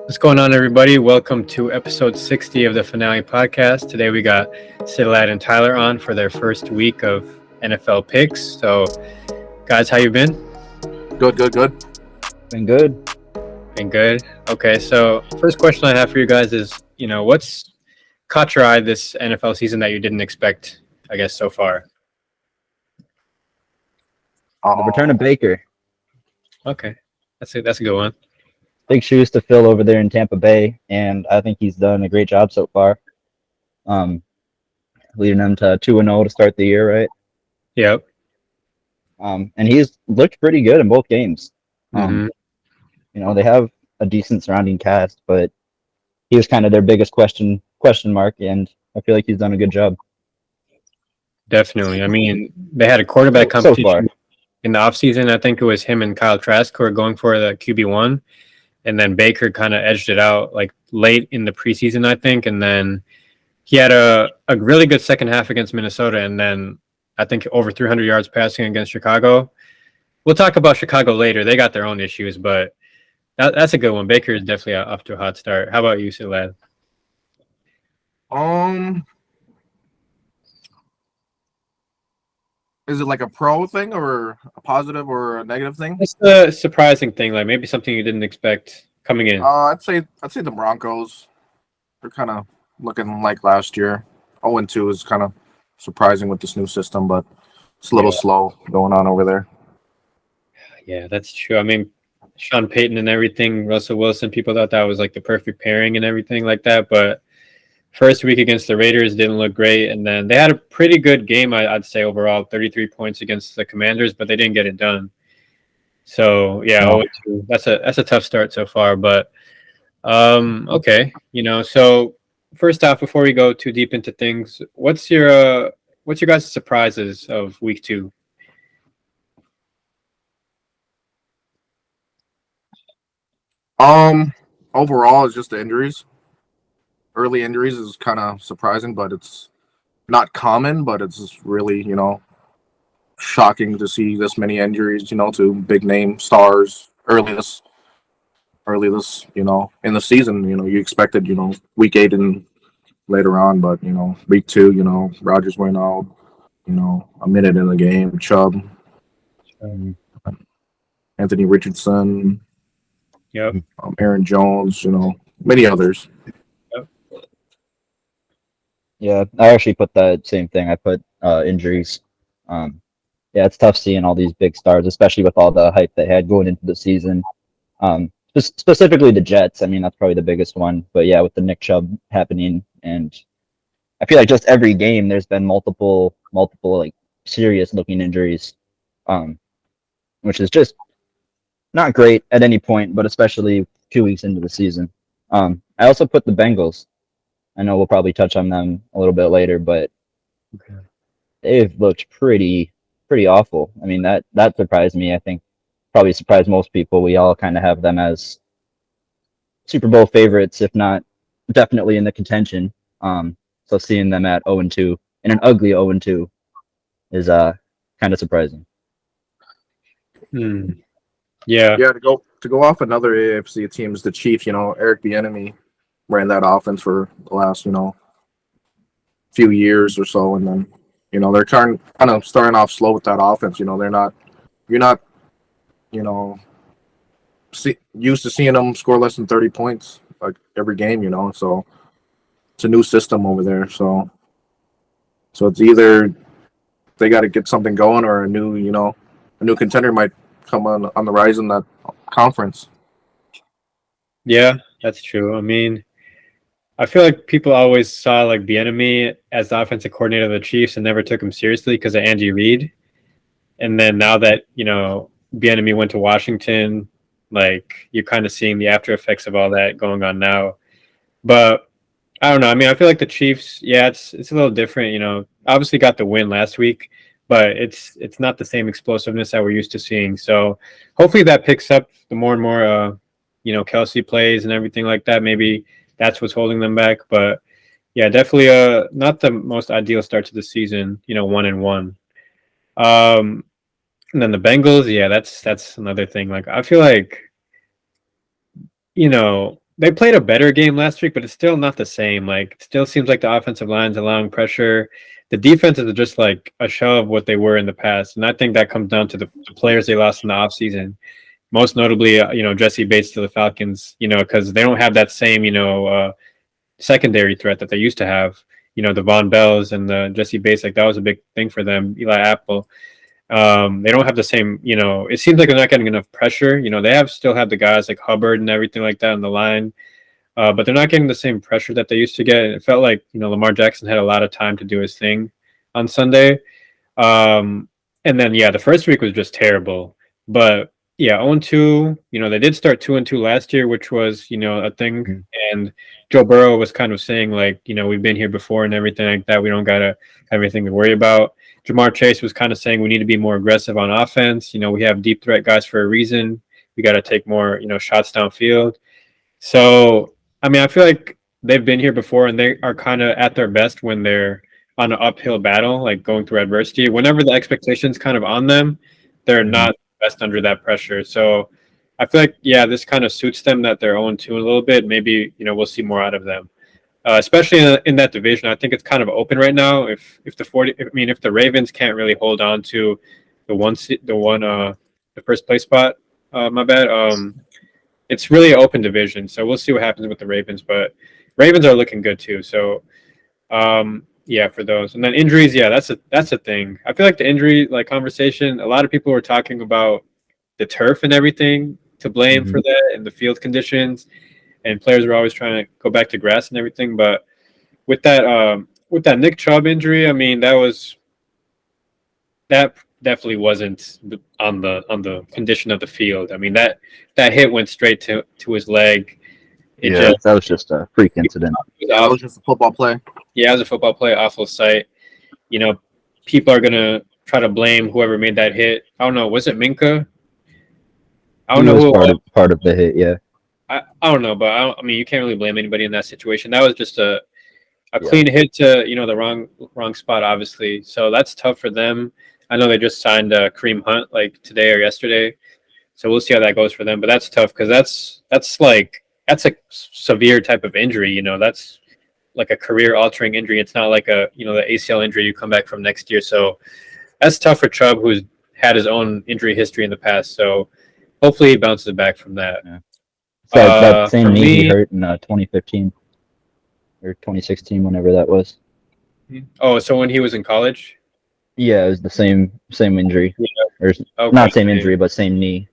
What's going on, everybody? Welcome to episode 60 of the Finale Podcast. Today we got Cittilad and Tyler on for their first week of NFL picks. So, guys, how you been? Good. Been good. Been good. Okay, so first question I have for you guys is, what's caught your eye this NFL season that you didn't expect, I guess, so far? The return of Baker. Okay, that's a good one. Big shoes to fill over there in Tampa Bay, and I think he's done a great job so far. Leading them to 2-0 to start the year, right? Yep. And he's looked pretty good in both games. Mhm. They have a decent surrounding cast, but he was kind of their biggest question mark, and I feel like he's done a good job. Definitely. I mean, they had a quarterback So competition far. in the offseason. I think it was him and Kyle Trask who were going for the QB1. And then Baker kind of edged it out like late in the preseason, I think. And then he had a really good second half against Minnesota. And then I think over 300 yards passing against Chicago. We'll talk about Chicago later. They got their own issues, but that's a good one. Baker is definitely off to a hot start. How about you, Cittilad? Is it like a pro thing or a positive or a negative thing? It's a surprising thing, like maybe something you didn't expect coming in. I'd say the Broncos. They're kind of looking like last year. 0-2 is kind of surprising with this new system, but it's a little slow going on over there. Yeah, that's true. I mean, Sean Payton and everything, Russell Wilson, people thought that was like the perfect pairing and everything like that. But first week against the Raiders didn't look great. And then they had a pretty good game, I'd say, overall, 33 points against the Commanders, but they didn't get it done. So, yeah, No. that's a tough start so far. But, okay, so first off, before we go too deep into things, what's your guys' surprises of week 2? Overall, it's just the injuries. Early injuries is kind of surprising, but it's not common. But it's just really, shocking to see this many injuries. To big name stars early this, in the season. You expected, week 8 and later on, but week 2, Rodgers went out. A minute in the game. Chubb, Anthony Richardson. Yep. Aaron Jones, many others. Yeah, I actually put that same thing. I put injuries. Yeah, it's tough seeing all these big stars, especially with all the hype they had going into the season. Specifically the Jets. I mean, that's probably the biggest one. But yeah, with the Nick Chubb happening, and I feel like just every game there's been multiple like serious looking injuries, which is just not great at any point, but especially 2 weeks into the season. I also put the Bengals. I know we'll probably touch on them a little bit later, but they've looked pretty awful. I mean, that surprised me. I think probably surprised most people. We all kind of have them as Super Bowl favorites, if not definitely in the contention. So seeing them at 0-2 and an ugly 0-2 is kind of surprising. Yeah. To go off another AFC teams, the Chiefs. Eric Bieniemy ran that offense for the last few years or so, and then they're kind of starting off slow with that offense. You're not used to seeing them score less than 30 points like every game. So it's a new system over there. So it's either they got to get something going, or a new contender might come on the rise in that conference. Yeah, that's true. I mean, I feel like people always saw like Bieniemy as the offensive coordinator of the Chiefs and never took him seriously because of Andy Reid. And then now that, Bieniemy went to Washington, like you're kind of seeing the after effects of all that going on now. But I don't know. I mean, I feel like the Chiefs, yeah, it's a little different, obviously got the win last week, but it's not the same explosiveness that we're used to seeing. So hopefully that picks up the more and more, Kelsey plays and everything like that. Maybe that's what's holding them back. But yeah, definitely not the most ideal start to the season, 1-1. And then the Bengals, yeah, that's another thing. Like I feel like, they played a better game last week, but it's still not the same. Like, it still seems like the offensive line's allowing pressure. The defenses are just like a shell of what they were in the past, and I think that comes down to the players they lost in the offseason. Most notably, Jesse Bates to the Falcons. Because they don't have that same secondary threat that they used to have. The Von Bells and the Jesse Bates, like that was a big thing for them. Eli Apple. They don't have the same, it seems like they're not getting enough pressure. They still have the guys like Hubbard and everything like that on the line, but they're not getting the same pressure that they used to get. And it felt like, Lamar Jackson had a lot of time to do his thing on Sunday. And then, the first week was just terrible. But, 0-2, they did start 2-2 last year, which was, a thing. Mm-hmm. And Joe Burrow was kind of saying, like, we've been here before and everything like that. We don't got to have anything to worry about. Jamar Chase was kind of saying we need to be more aggressive on offense. We have deep threat guys for a reason. We got to take more, shots downfield. So, I feel like they've been here before, and they are kind of at their best when they're on an uphill battle, like going through adversity. Whenever the expectation's kind of on them, they're not best under that pressure. So I feel like, this kind of suits them that they're 0-2 a little bit. Maybe, we'll see more out of them. Especially in that division. I think it's kind of open right now. If the Ravens can't really hold on to the first place spot, my bad. It's really an open division, so we'll see what happens with the Ravens. But Ravens are looking good too. So, for those, and then injuries, that's a thing. I feel like the injury conversation. A lot of people were talking about the turf and everything to blame for that, and the field conditions. And players were always trying to go back to grass and everything, but with that Nick Chubb injury, that definitely wasn't on the condition of the field. That hit went straight to his leg. That was just a freak incident. That was just a football play. Yeah, it was a football play, awful sight. People are gonna try to blame whoever made that hit. I don't know. Was it Minka? I don't know. Part of the hit, yeah. I don't know, but you can't really blame anybody in that situation. That was just a clean hit to the wrong spot, obviously. So that's tough for them. I know they just signed Kareem Hunt like today or yesterday, so we'll see how that goes for them. But that's tough because that's a severe type of injury. That's like a career-altering injury. It's not like the ACL injury you come back from next year. So that's tough for Chubb, who's had his own injury history in the past. So hopefully he bounces back from that. Yeah. So that same knee he hurt in 2015 or 2016, whenever that was. Oh, so when he was in college? Yeah, it was the same injury. Yeah. Or not same injury, but same knee.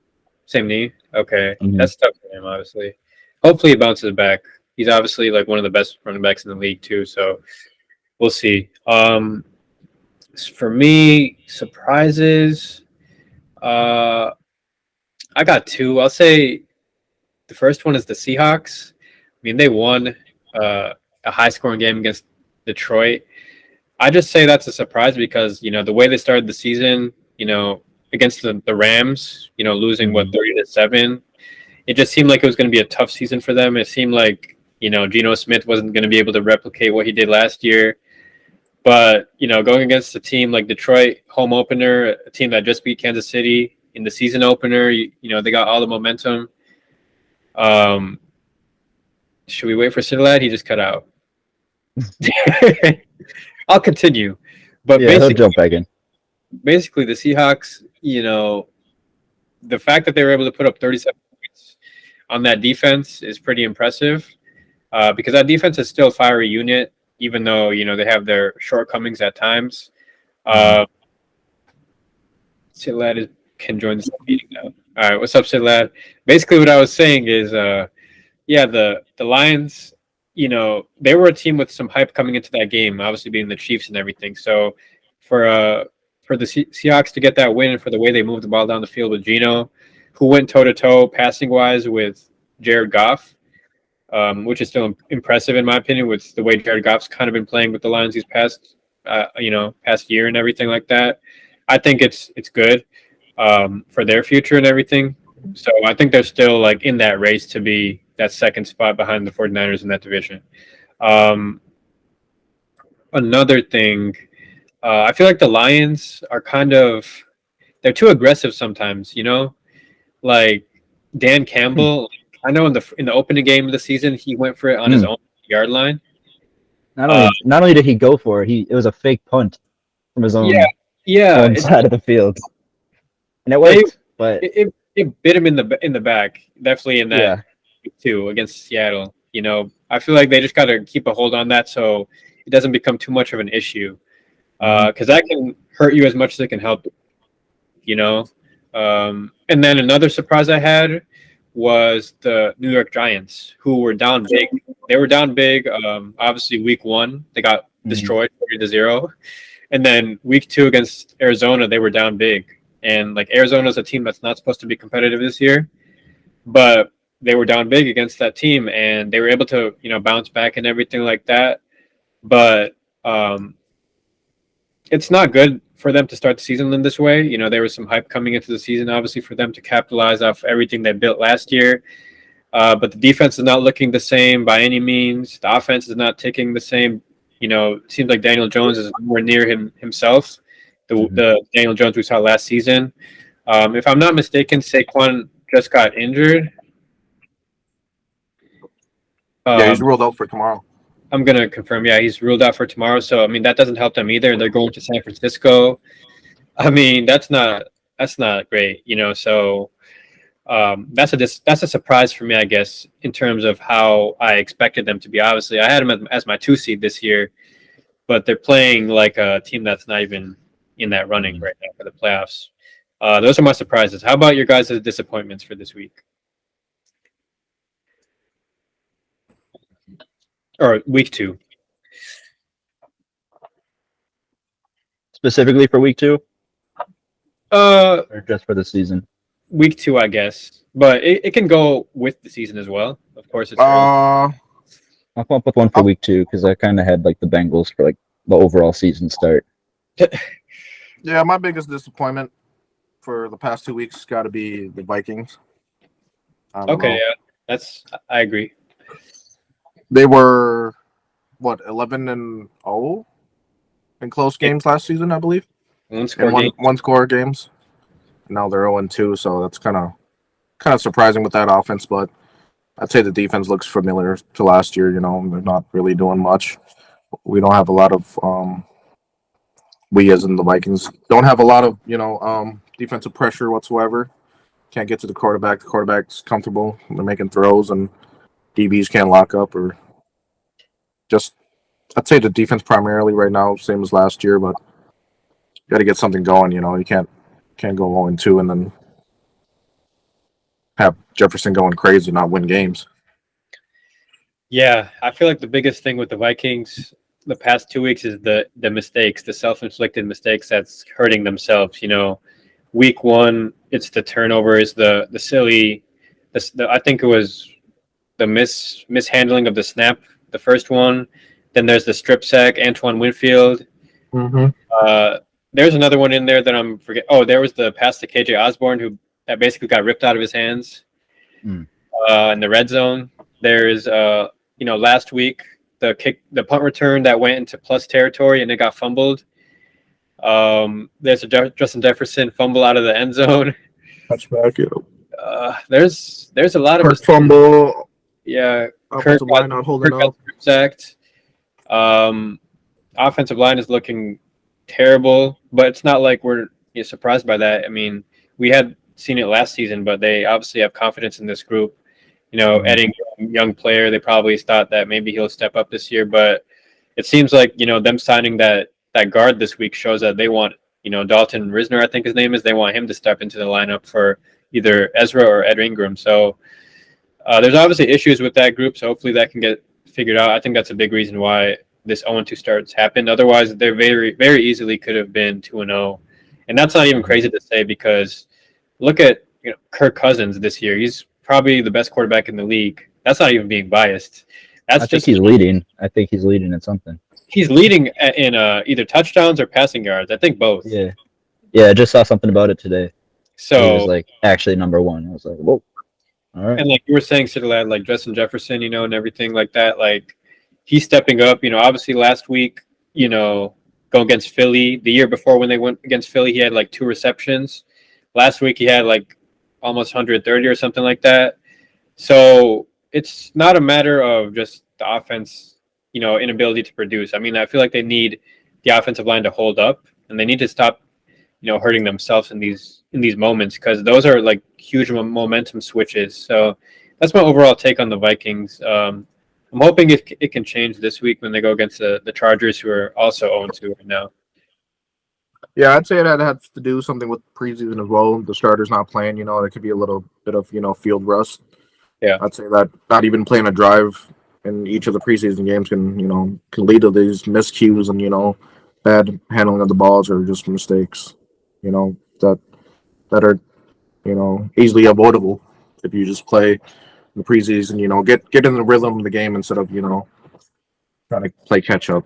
Same knee? Okay. That's tough for him, obviously. Hopefully he bounces back. He's obviously like one of the best running backs in the league too, so we'll see. For me, surprises, I got two. I'll say the first one is the Seahawks. They won a high-scoring game against Detroit. I just say that's a surprise because, the way they started the season, against the Rams, losing, 30-7, it just seemed like it was going to be a tough season for them. It seemed like, Geno Smith wasn't going to be able to replicate what he did last year. But, going against a team like Detroit, home opener, a team that just beat Kansas City in the season opener, they got all the momentum. Should we wait for Cittilad? He just cut out. I'll continue. But he'll jump back in. Basically, the Seahawks, the fact that they were able to put up 37 points on that defense is pretty impressive because that defense is still a fiery unit, even though, they have their shortcomings at times. Cittilad can join this meeting now. All right, what's up, Cittilad? Basically, what I was saying is, the Lions, they were a team with some hype coming into that game, obviously being the Chiefs and everything. So for the Seahawks to get that win and for the way they moved the ball down the field with Geno, who went toe-to-toe passing-wise with Jared Goff, which is still impressive in my opinion with the way Jared Goff's kind of been playing with the Lions these past year and everything like that. I think it's good for their future and everything. So I think they're still like in that race to be that second spot behind the 49ers in that division. Another thing, I feel like the Lions are they're too aggressive sometimes, like Dan Campbell, I know in the opening game of the season, he went for it on his own yard line. Not only did he go for it, it was a fake punt from his own side of the field, and it worked. But it bit him in the back, definitely in that too against Seattle. I feel like they just got to keep a hold on that so it doesn't become too much of an issue, because that can hurt you as much as it can help. And then another surprise I had was the New York Giants, who were down big. They were down big. Obviously, week 1 they got destroyed 40-0, and then week 2 against Arizona they were down big. And like Arizona's a team that's not supposed to be competitive this year, but they were down big against that team, and they were able to bounce back and everything like that. But it's not good for them to start the season in this way. There was some hype coming into the season, obviously, for them to capitalize off everything they built last year. But the defense is not looking the same by any means. The offense is not taking the same. It seems like Daniel Jones is nowhere near himself. The Daniel Jones we saw last season. If I'm not mistaken, Saquon just got injured. Yeah, he's ruled out for tomorrow. I'm going to confirm. Yeah, he's ruled out for tomorrow. So, I mean, that doesn't help them either. They're going to San Francisco. I mean, that's not great, So, that's a surprise for me, I guess, in terms of how I expected them to be. Obviously, I had them as my 2 seed this year, but they're playing like a team that's not even in that running right now for the playoffs. Those are my surprises. How about your guys' disappointments for this week? Or week 2. Specifically for week 2? Or just for the season? Week 2, I guess. But it can go with the season as well. Of course, it's I'll come up with one for week 2 because I kind of had like the Bengals for like the overall season start. Yeah, my biggest disappointment for the past 2 weeks has got to be the Vikings. Okay, yeah, I agree. They were 11-0 in close games last season, I believe. One score games. Now they're 0-2, so that's kind of surprising with that offense. But I'd say the defense looks familiar to last year. They're not really doing much. We don't have a lot of we as in the Vikings don't have a lot of defensive pressure whatsoever. Can't get to the quarterback. The quarterback's comfortable. They're making throws, and DBs can't lock up or just. I'd say the defense primarily right now, same as last year, but you got to get something going. You can't go 0-2 and then have Jefferson going crazy, not win games. Yeah, I feel like the biggest thing with the Vikings the past 2 weeks is the mistakes, the self-inflicted mistakes that's hurting themselves. Week 1, it's the turnovers, the silly, I think it was the mishandling of the snap, the first one. Then there's the strip sack, Antoine Winfield. There's another one in there that I'm forgetting. Oh, there was the pass to KJ Osborne that basically got ripped out of his hands in the red zone. There's last week the punt return that went into plus territory and it got fumbled. There's a Justin Jefferson fumble out of the end zone. Touchback, yeah. There's a lot of fumble. Yeah, offensive line not holding up. Sacked. Offensive line is looking terrible, but it's not like we're surprised by that. I mean, we had seen it last season, but they obviously have confidence in this group. Edding, young player, they probably thought that maybe he'll step up this year, but it seems like them signing that guard this week shows that they want Dalton Risner, I think his name is. They want him to step into the lineup for either Ezra or Ed Ingram. So there's obviously issues with that group. So hopefully that can get figured out. I think that's a big reason why this 0-2 starts happened. Otherwise, they very, very easily could have been 2-0, and that's not even crazy to say because look at Kirk Cousins this year. He's probably the best quarterback in the league. That's not even being biased. I think he's leading. I think he's leading in something. He's leading in either touchdowns or passing yards. I think both. Yeah. I just saw something about it today. So he was like actually number 1. I was like, whoa. All right. And like you were saying, Cittilad, like Justin Jefferson, and everything like that. Like he's stepping up. Obviously last week, go against Philly. The year before when they went against Philly, he had like 2 receptions. Last week he had like almost 130 or something like that. So it's not a matter of just the offense, inability to produce. I mean, I feel like they need the offensive line to hold up, and they need to stop, hurting themselves in these moments, because those are like huge momentum switches. So that's my overall take on the Vikings. I'm hoping it can change this week when they go against the Chargers, who are also 0-2 right now. Yeah, I'd say that has to do something with preseason as well. The starters not playing, there could be a little bit of field rust. Yeah. I'd say that not even playing a drive in each of the preseason games can lead to these miscues and bad handling of the balls or just mistakes, that are easily avoidable if you just play in the preseason. Get in the rhythm of the game instead of trying to play catch up.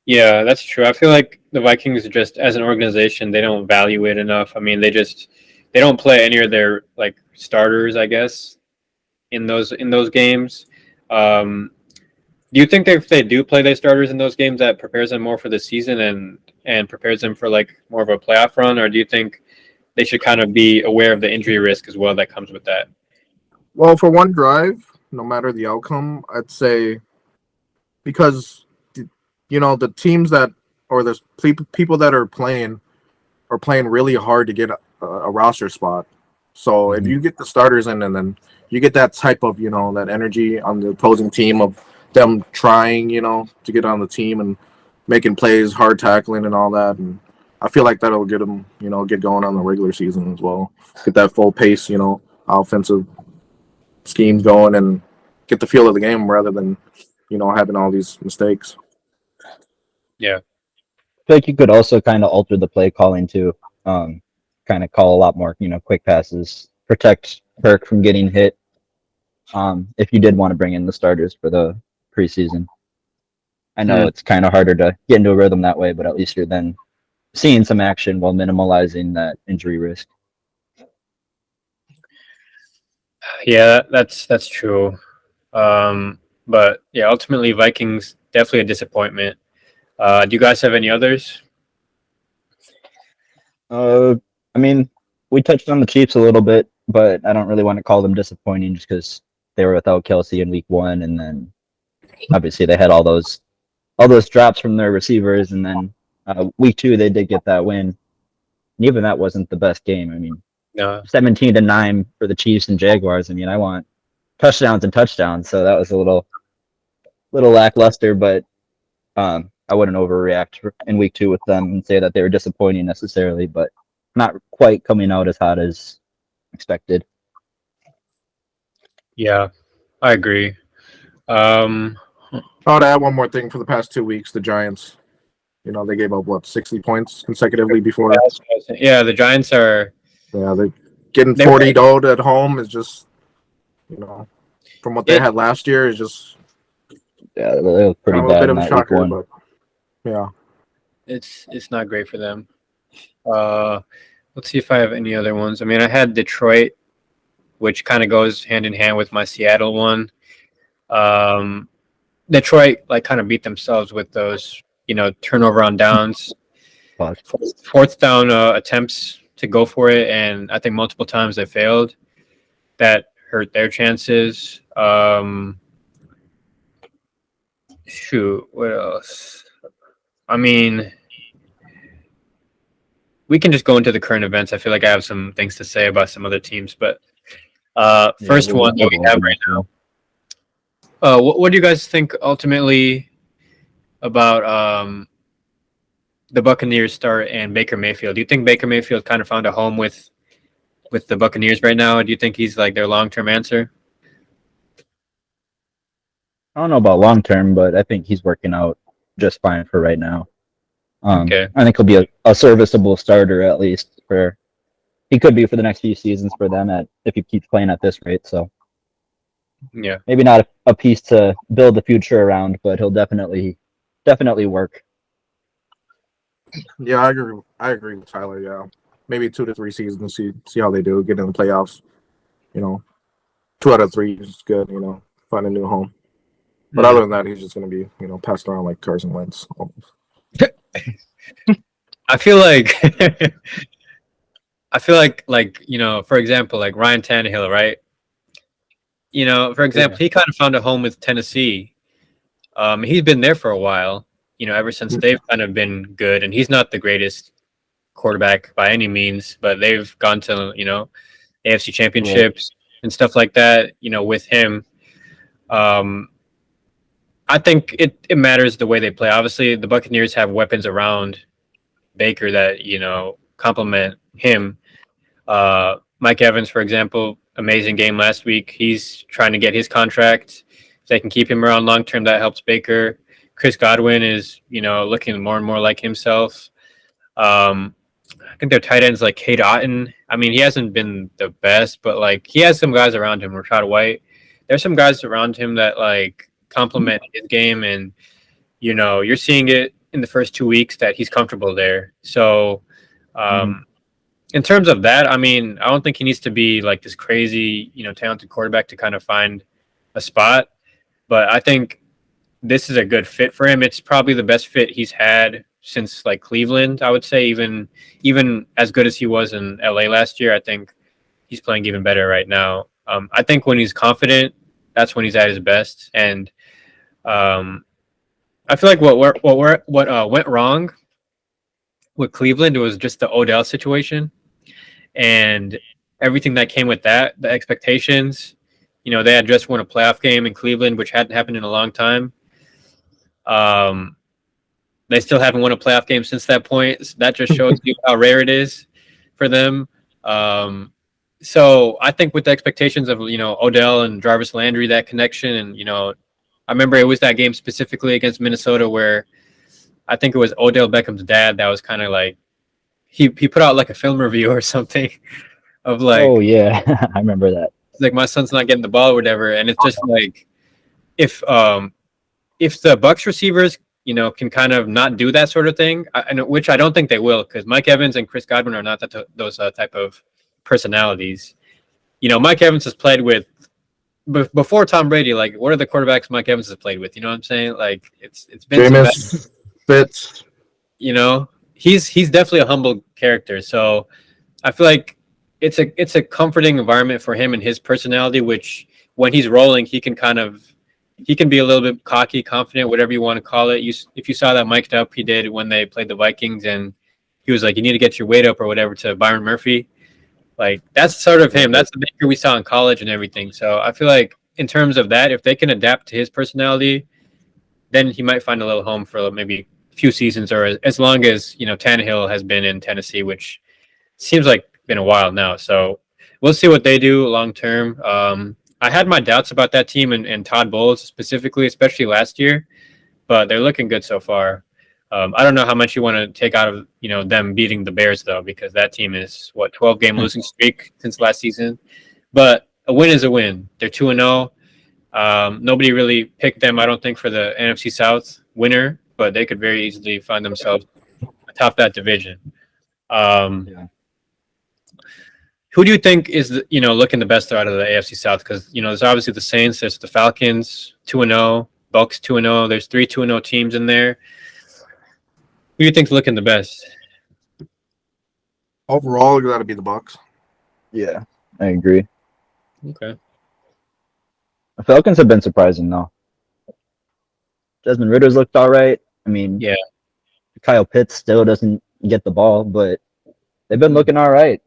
Yeah, that's true. I feel like the Vikings just as an organization, they don't value it enough. I mean, they don't play any of their like starters, I guess, in those games. Do you think that if they do play their starters in those games, that prepares them more for the season and prepares them for like more of a playoff run, or do you think they should kind of be aware of the injury risk as well that comes with that? Well, for one drive, no matter the outcome, I'd say because the teams that or the people that are playing really hard to get a roster spot. So if you get the starters in, and then you get that type of that energy on the opposing team of them trying to get on the team and making plays, hard tackling, and all that, and I feel like that'll get them get going on the regular season as well. Get that full pace offensive schemes going and get the feel of the game rather than having all these mistakes. Yeah. I feel like you could also kind of alter the play calling too. Kind of call a lot more, quick passes, protect Kirk from getting hit. If you did want to bring in the starters for the preseason, I know it's kind of harder to get into a rhythm that way, but at least you're then seeing some action while minimalizing that injury risk. Yeah, that's true. But yeah, ultimately Vikings definitely a disappointment. Do you guys have any others? I mean, we touched on the Chiefs a little bit, but I don't really want to call them disappointing just because they were without Kelsey in week 1, and then obviously they had all those drops from their receivers, and then week 2 they did get that win. And even that wasn't the best game. I mean, No. 17-9 for the Chiefs and Jaguars. I mean, I want touchdowns and touchdowns, so that was a little lackluster, but I wouldn't overreact in week 2 with them and say that they were disappointing necessarily, but not quite coming out as hot as expected. Yeah, I agree. Oh, to add one more thing, for the past 2 weeks, the Giants, they gave up 60 points consecutively before. Yeah, the Giants are. Yeah, they getting 40-0 at home is just, from what they had last year is just. Yeah, they look pretty bad. A bit of a week shocker, 1. but yeah, it's not great for them. Let's see if I have any other ones. I mean, I had Detroit, which kind of goes hand in hand with my Seattle one. Detroit kind of beat themselves with those, turnover on downs, fourth down attempts to go for it, and I think multiple times they failed. That hurt their chances. Shoot, what else? I mean, we can just go into the current events. I feel like I have some things to say about some other teams, but first one that we have right now. What do you guys think ultimately about the Buccaneers start and Baker Mayfield? Do you think Baker Mayfield kind of found a home with the Buccaneers right now? Do you think he's like their long-term answer? I don't know about long-term, but I think he's working out just fine for right now. Okay. I think he'll be a serviceable starter at least he could be for the next few seasons for them if he keeps playing at this rate. So yeah, maybe not a piece to build the future around, but he'll definitely work. Yeah, I agree with Tyler. Yeah, maybe 2 to 3 seasons. See how they do. Get in the playoffs. 2 out of 3 is good. Find a new home. But other than that, he's just going to be passed around like Carson Wentz. I feel like for example, like Ryan Tannehill, right? For example, he kind of found a home with Tennessee. He's been there for a while, ever since they've kind of been good. And he's not the greatest quarterback by any means, but they've gone to, AFC championships and stuff like that, with him. I think it matters the way they play. Obviously, the Buccaneers have weapons around Baker that, complement him. Mike Evans, for example, amazing game last week. He's trying to get his contract. If they can keep him around long term, that helps Baker. Chris Godwin is, looking more and more like himself. I think their tight ends like Cade Otton. I mean, he hasn't been the best, but like he has some guys around him. Rashad White. There's some guys around him that like complement his game, and you're seeing it in the first 2 weeks that he's comfortable there. So, in terms of that, I mean, I don't think he needs to be like this crazy, talented quarterback to kind of find a spot. But I think this is a good fit for him. It's probably the best fit he's had since like Cleveland, I would say. Even as good as he was in LA last year, I think he's playing even better right now. I think when he's confident, that's when he's at his best. And I feel like what went wrong with Cleveland was just the Odell situation and everything that came with that, the expectations. They had just won a playoff game in Cleveland, which hadn't happened in a long time. They still haven't won a playoff game since that point. So that just shows you how rare it is for them. So I think with the expectations of, Odell and Jarvis Landry, that connection, and, I remember it was that game specifically against Minnesota where I think it was Odell Beckham's dad that was kind of like, he put out like a film review or something of like, oh yeah, I remember that. Like, my son's not getting the ball or whatever. And it's just like, if the Bucs receivers, can kind of not do that sort of thing, which I don't think they will, because Mike Evans and Chris Godwin are not those type of personalities. Mike Evans has played with, before Tom Brady, like, what are the quarterbacks Mike Evans has played with? You know what I'm saying? Like, it's been Jameis, Fitz. He's definitely a humble character. So I feel like it's a comforting environment for him and his personality, which when he's rolling, he can be a little bit cocky, confident, whatever you want to call it. If you saw that mic'd up he did when they played the Vikings, and he was like, you need to get your weight up or whatever to Byron Murphy. Like, that's sort of him. That's the Baker we saw in college and everything. So I feel like in terms of that, if they can adapt to his personality, then he might find a little home for maybe a few seasons, or as long as, Tannehill has been in Tennessee, which seems like been a while now. So we'll see what they do long term. I had my doubts about that team and Todd Bowles specifically, especially last year, but they're looking good so far. I don't know how much you want to take out of them beating the Bears though, because that team is 12-game losing streak since last season. But a win is a win. They're 2-0. Nobody really picked them, I don't think, for the NFC South winner, but they could very easily find themselves atop that division. Who do you think is looking the best out of the AFC South? Because there's obviously the Saints, there's the Falcons 2-0, Bucks 2-0. There's 3 2-0 teams in there. Who do you think's looking the best? Overall, it got to be the Bucks. Yeah, I agree. Okay. The Falcons have been surprising though. Desmond Ritter's looked all right. I mean, yeah, Kyle Pitts still doesn't get the ball, but they've been looking all right.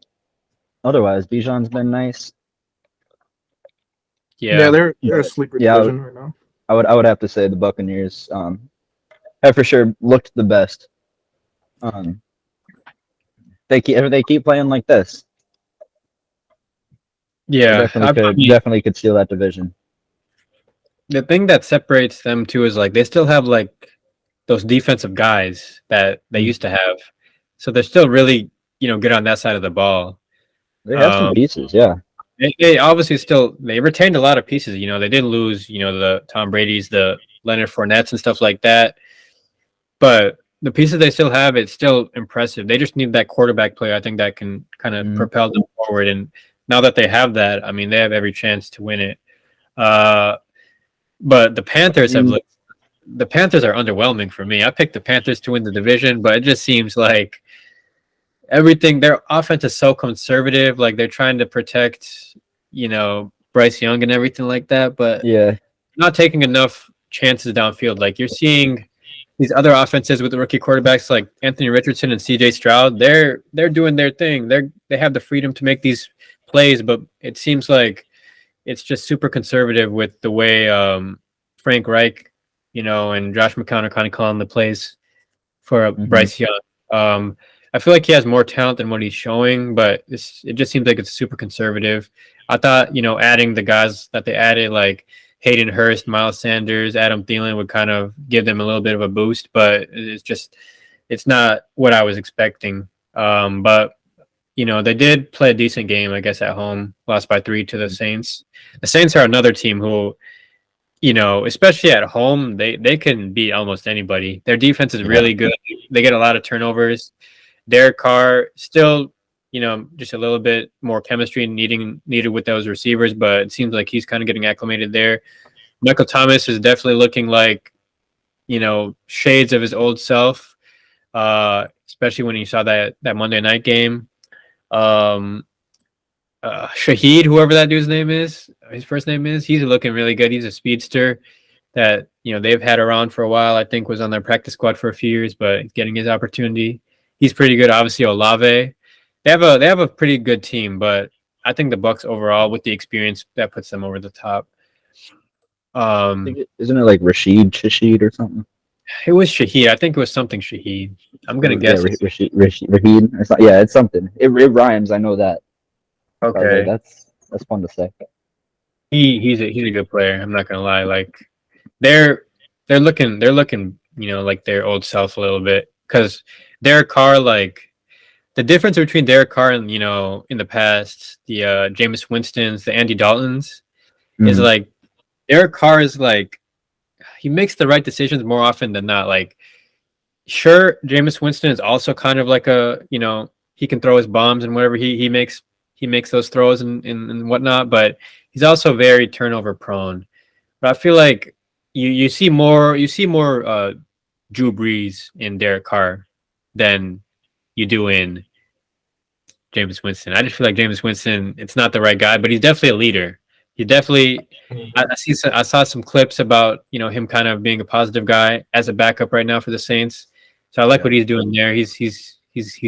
Otherwise, Bijan's been nice. Yeah, they're a sleeper division right now. I would have to say the Buccaneers have for sure looked the best. They keep playing like this. Yeah, definitely could steal that division. The thing that separates them too is like they still have like those defensive guys that they used to have, so they're still really good on that side of the ball. They have some pieces, yeah. They obviously they retained a lot of pieces. They didn't lose the Tom Brady's, the Leonard Fournettes and stuff like that, but the pieces they still have, it's still impressive. They just need that quarterback play, I think, that can kind of propel them forward. And now that they have that, I mean, they have every chance to win it. But the Panthers are underwhelming for me. I picked the Panthers to win the division, but it just seems like their offense is so conservative. Like they're trying to protect, Bryce Young and everything like that, but Yeah. not taking enough chances downfield. Like you're seeing these other offenses with the rookie quarterbacks like Anthony Richardson and CJ Stroud, they're doing their thing. They have the freedom to make these plays, but it seems like it's just super conservative with the way Frank Reich, and Josh McCown are kind of calling the plays for Hmm. Bryce Young. I feel like he has more talent than what he's showing, but it just seems like it's super conservative. I thought, adding the guys that they added, like Hayden Hurst, Miles Sanders, Adam Thielen, would kind of give them a little bit of a boost, but it's not what I was expecting. But they did play a decent game, I guess, at home, lost by 3 to the Saints. The Saints are another team who, especially at home, they can beat almost anybody. Their defense is Yeah. really good. They get a lot of turnovers. Derek Carr still, just a little bit more chemistry needed with those receivers, but it seems like he's kind of getting acclimated there. Michael Thomas is definitely looking like, shades of his old self, especially when you saw that Monday night game. Um, Shaheed, whoever that dude's name is, his first name is, he's looking really good. He's a speedster that they've had around for a while. I think was on their practice squad for a few years, but getting his opportunity, he's pretty good. Obviously, Olave, they have a pretty good team, but I think the Bucks overall, with the experience, that puts them over the top. Isn't it like Shahid or something? It was Shaheed. I think it was something Shaheed. I'm gonna Yeah, guess. Raheed or something. Yeah, it's something. It rhymes. I know that. So I was like, Okay, that's fun to say. he's a good player. I'm not gonna lie. Like they're they're looking like their old self a little bit because Derek Carr, like the difference between Derek Carr and in the past the Jameis Winston's, the Andy Daltons, is Mm. like Derek Carr is like he makes the right decisions more often than not. Like sure, Jameis Winston is also kind of like he can throw his bombs and whatever he makes those throws and whatnot, but he's also very turnover prone. But I feel like you see more Drew Brees in Derek Carr than you do in Jameis Winston. I just feel like Jameis Winston, it's not the right guy, but he's definitely a leader. He definitely. I saw some clips about him kind of being a positive guy as a backup right now for the Saints. So I like Yeah. what he's doing there. He's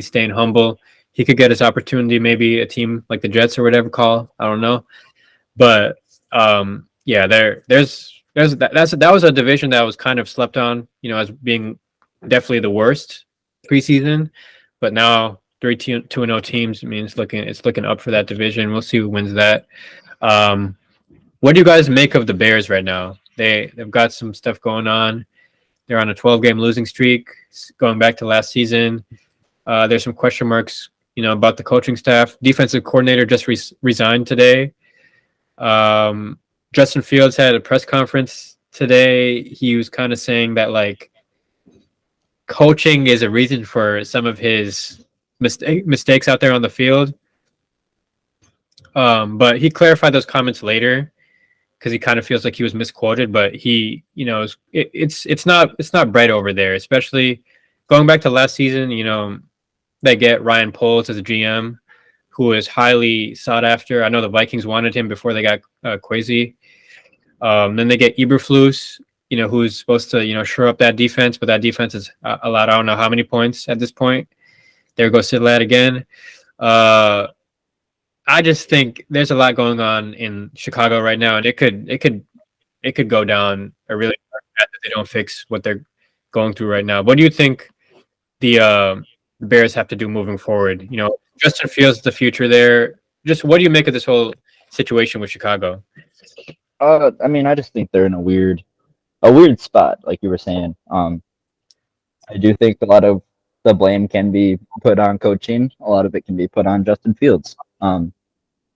staying humble. He could get his opportunity, maybe a team like the Jets or whatever call. I don't know, but yeah, there's that was a division that was kind of slept on, as being definitely the worst preseason, but now 3-2-0 teams. I mean, it's looking up for that division. We'll see who wins that. Um, what do you guys make of the Bears right now? They've got some stuff going on. They're on a 12-game losing streak, going back to last season. There's some question marks, about the coaching staff. Defensive coordinator just resigned today. Justin Fields had a press conference today. He was kind of saying that like coaching is a reason for some of his mistakes out there on the field. But he clarified those comments later because he kind of feels like he was misquoted. But he, it's not bright over there, especially going back to last season. They get Ryan Poles as a GM, who is highly sought after. I know the Vikings wanted him before they got Kwesi. Then they get Eberflus, who's supposed to, shore up that defense, but that defense is allowed I don't know how many points at this point. There goes Cittilad again. I just think there's a lot going on in Chicago right now, and it could go down a really dark path if they don't fix what they're going through right now. What do you think the Bears have to do moving forward? Justin Fields is the future there. Just what do you make of this whole situation with Chicago? I mean, I just think they're in a weird spot, like you were saying. I do think a lot of the blame can be put on coaching. A lot of it can be put on Justin Fields.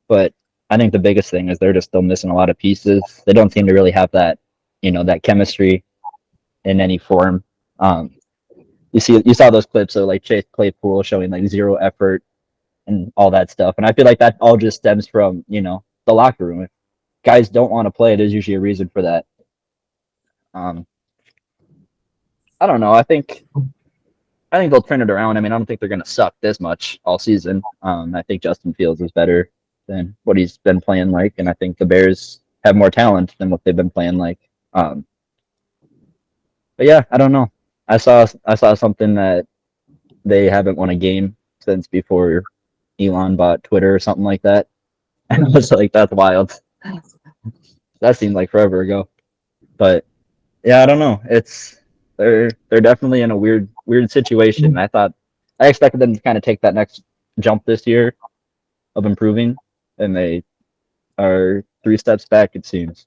But I think the biggest thing is they're just still missing a lot of pieces. They don't seem to really have that, that chemistry in any form. You saw those clips of like Chase Claypool showing like zero effort and all that stuff, and I feel like that all just stems from the locker room. If guys don't want to play, there's usually a reason for that. I don't know. I think they'll turn it around. I mean, I don't think they're going to suck this much all season. I think Justin Fields is better than what he's been playing like, and I think the Bears have more talent than what they've been playing like. But yeah, I don't know. I saw something that they haven't won a game since before Elon bought Twitter or something like that, and I was like, that's wild. That seemed like forever ago. But yeah, I don't know. They're definitely in a weird situation. I expected them to kind of take that next jump this year of improving, and they are 3 steps back, it seems.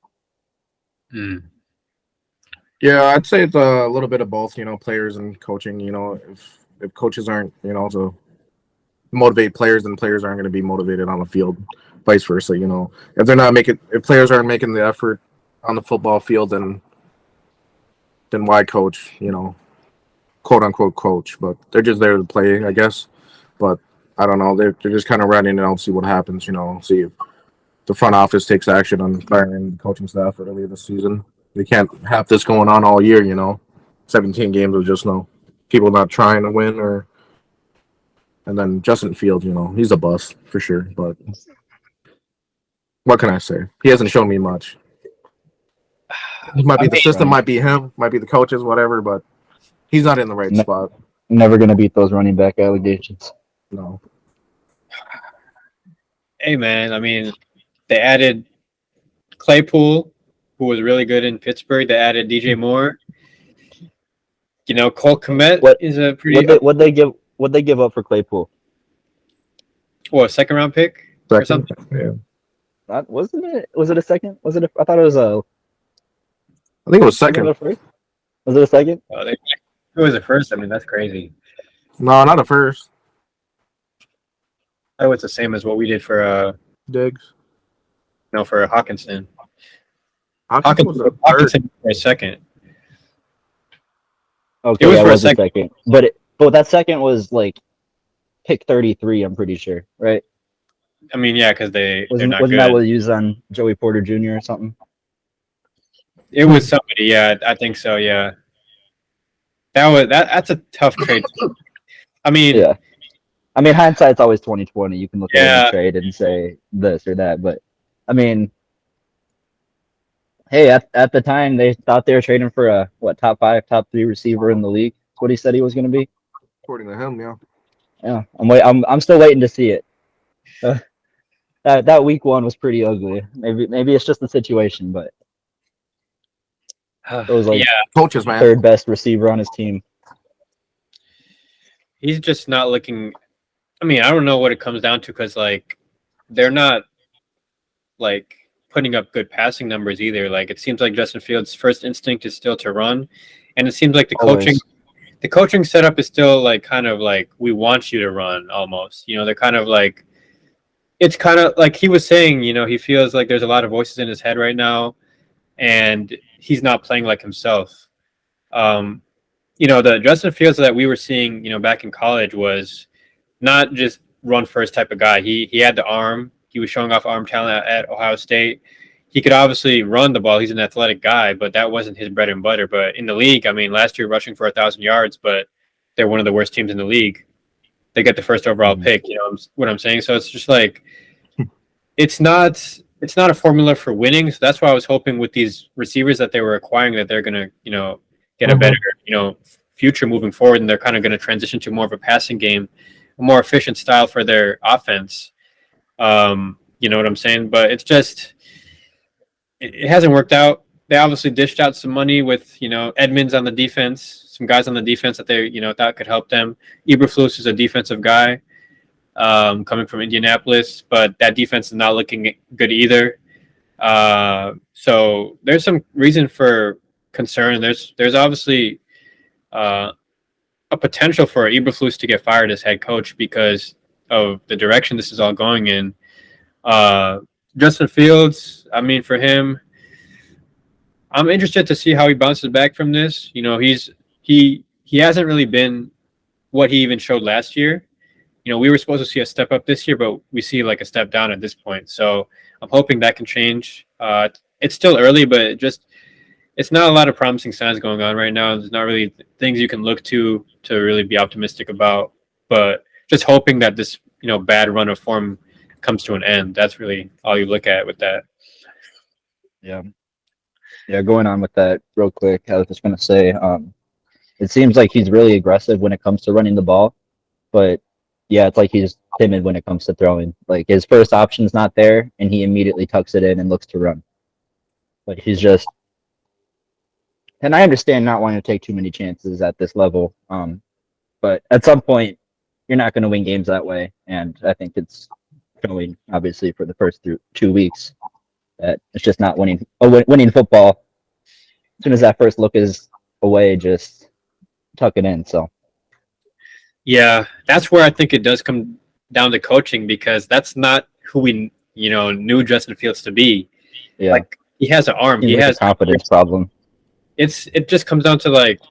Yeah, I'd say it's a little bit of both, players and coaching. If coaches aren't, to motivate players, then players aren't going to be motivated on the field. Vice versa, if players aren't making the effort on the football field, then why coach? Quote unquote coach, but they're just there to play, I guess. But I don't know. They're just kind of running and I'll see what happens. See if the front office takes action on firing the coaching staff earlier this season. They can't have this going on all year. 17 games of just people not trying to win, and then Justin Fields. He's a bust for sure. But what can I say? He hasn't shown me much. It might be the system, might be him, might be the coaches, whatever. But he's not in the right spot. Never gonna beat those running back allegations. No. Hey man, I mean, they added Claypool, who was really good in Pittsburgh. They added DJ Moore. Cole Kmet is a pretty. What they give up for Claypool? What, a second round pick or something? Yeah. Wasn't it? Was it a second? Was it? I thought it was a. I think it was second. Was it a second? Oh, it was a first. I mean, that's crazy. No, not a first. Oh, it's the same as what we did for Diggs. No, for Hawkinson. Hawkinson for a second. Okay, it was a second. But that second was like pick 33, I'm pretty sure, right? I mean, yeah, because they're not wasn't good. that what used on Joey Porter Jr. or something? It was somebody, yeah, I think so, yeah. That's a tough trade. I mean, yeah. I mean, hindsight's always 20/20. You can look at any trade and say this or that, but I mean, hey, at the time they thought they were trading for a top 5, top 3 receiver in the league. That's what he said he was going to be. According to him, yeah. Yeah, I'm still waiting to see it. That week 1 was pretty ugly. Maybe it's just the situation, but it was like coaches, man, 3rd best receiver on his team. He's just not looking. I mean, I don't know what it comes down to because they're not putting up good passing numbers either. It seems like Justin Fields' first instinct is still to run, and it seems like the coaching setup is still kind of we want you to run almost. They're kind of it's kind of like he was saying. He feels like there's a lot of voices in his head right now, and he's not playing like himself. The Justin Fields that we were seeing, back in college was not just run first type of guy. He had the arm. He was showing off arm talent at Ohio State. He could obviously run the ball. He's an athletic guy, but that wasn't his bread and butter. But in the league, I mean, last year rushing for 1,000 yards, but they're one of the worst teams in the league. They get the first overall pick. What I'm saying? So it's just it's not a formula for winning. So that's why I was hoping with these receivers that they were acquiring that they're going to, get a better, future moving forward. And they're kind of going to transition to more of a passing game, a more efficient style for their offense. You know what I'm saying? But it's just, it hasn't worked out. They obviously dished out some money with, Edmonds on the defense, some guys on the defense that they, thought could help them. Eberflus is a defensive guy, coming from Indianapolis, but that defense is not looking good either. So there's some reason for concern. There's obviously a potential for Eberflus to get fired as head coach because of the direction this is all going in. Justin Fields, I mean, for him, I'm interested to see how he bounces back from this. He hasn't really been what he even showed last year. We were supposed to see a step up this year, but we see a step down at this point. So I'm hoping that can change. It's still early, but it's not a lot of promising signs going on right now. There's not really things you can look to really be optimistic about, but just hoping that this, bad run of form comes to an end. That's really all you look at with that. Yeah. Yeah, going on with that real quick, I was just going to say, it seems like he's really aggressive when it comes to running the ball, but yeah, it's like he's timid when it comes to throwing. Like his first option's not there, and he immediately tucks it in and looks to run. Like he's just, and I understand not wanting to take too many chances at this level, but at some point, you're not going to win games that way, and I think it's showing obviously for the first 2 weeks that it's just not winning football. As soon as that first look is away, just tuck it in. So Yeah, that's where I think it does come down to coaching, because that's not who we knew Justin Fields to be. yeah, Like, he has an arm. seems He like has a confidence problem. it just comes down to, like,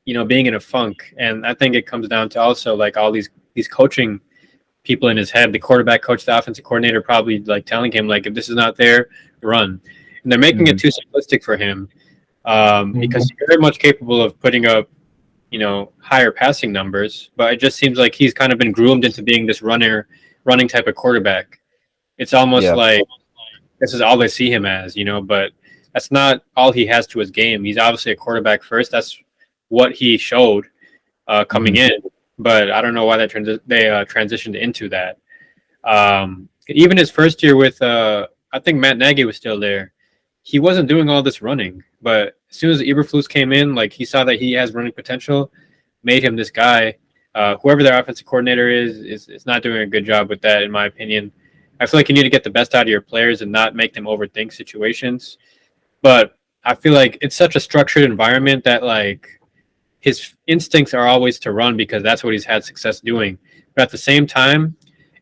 being in a funk, and I think it comes down to also, like, all these coaching people in his head. The quarterback coach, the offensive coordinator, probably like telling him, like, if this is not there, run. And they're making it too simplistic for him, because he's very much capable of putting up higher passing numbers, but it just seems like he's kind of been groomed into being this running type of quarterback. It's almost like this is all they see him as, but that's not all he has to his game. He's obviously a quarterback first. That's what he showed coming in, but I don't know why they transitioned into that. Even his first year with, I think Matt Nagy was still there. He wasn't doing all this running, but as soon as Eberflus came in, like, he saw that he has running potential, made him this guy. Whoever their offensive coordinator is not doing a good job with that, in my opinion. I feel like you need to get the best out of your players and not make them overthink situations. But I feel like it's such a structured environment that, like, his instincts are always to run because that's what he's had success doing. But at the same time,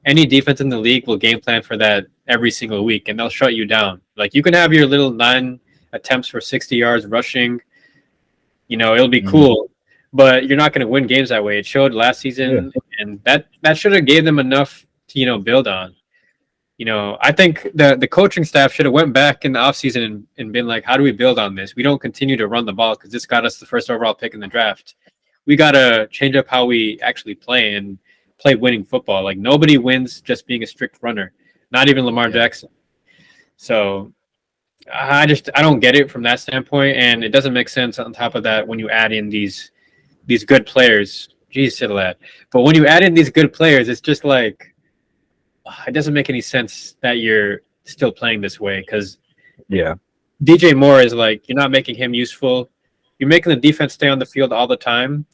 any defense in the league will game plan for that every single week, and they'll shut you down. Like, you can have your little 9 attempts for 60 yards rushing, it'll be cool, but you're not going to win games that way. It showed last season, and that should have gave them enough to build on. I think the coaching staff should have went back in the offseason and been like, how do we build on this? We don't continue to run the ball because this got us the first overall pick in the draft. We got to change up how we actually play and play winning football. Like, nobody wins just being a strict runner, not even Lamar Jackson. So I don't get it from that standpoint, and it doesn't make sense on top of that when you add in these good players. Geez, Cittilad. But when you add in these good players, it's just like, it doesn't make any sense that you're still playing this way, because DJ Moore is like, you're not making him useful. You're making the defense stay on the field all the time,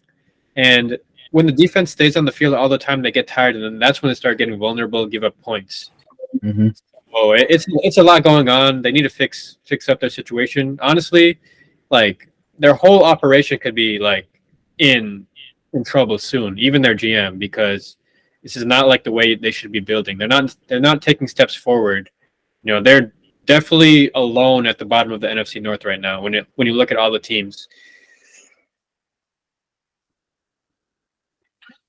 and when the defense stays on the field all the time, they get tired, and then that's when they start getting vulnerable, give up points. Oh, it's a lot going on. They need to fix up their situation. Honestly, like, their whole operation could be, like, in trouble soon, even their GM, because this is not like the way they should be building. They're not taking steps forward. They're definitely alone at the bottom of the NFC North right now when you look at all the teams.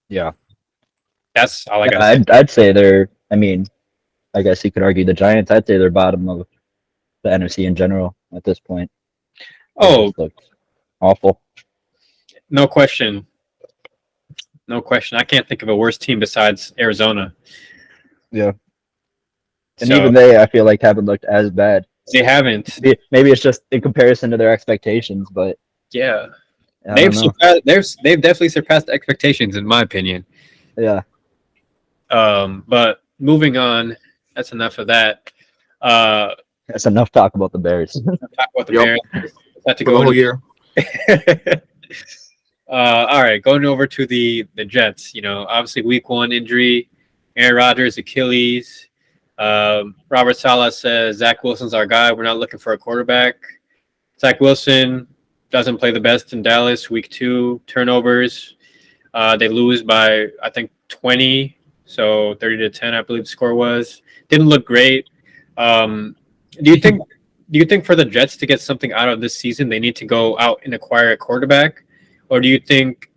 Yeah. That's all I got to say. I'd say they're, I mean, I guess you could argue the Giants, I'd say they're bottom of the NFC in general at this point. Oh, awful. No question. No question. I can't think of a worse team besides Arizona. Yeah. And So, even they, I feel like, haven't looked as bad. They haven't. Maybe it's just in comparison to their expectations, but yeah. They've definitely surpassed expectations, in my opinion. Yeah. But moving on, that's enough of that. That's enough talk about the Bears. Talk about the Bears. Have to For go the whole year. All right, going over to the Jets. Obviously, week 1 injury, Aaron Rodgers, Achilles. Robert Saleh says Zach Wilson's our guy. We're not looking for a quarterback. Zach Wilson doesn't play the best in Dallas. Week 2, turnovers. They lose by, I think, 20, so 30-10, I believe the score was. Didn't look great. Do you think for the Jets to get something out of this season, they need to go out and acquire a quarterback, or do you think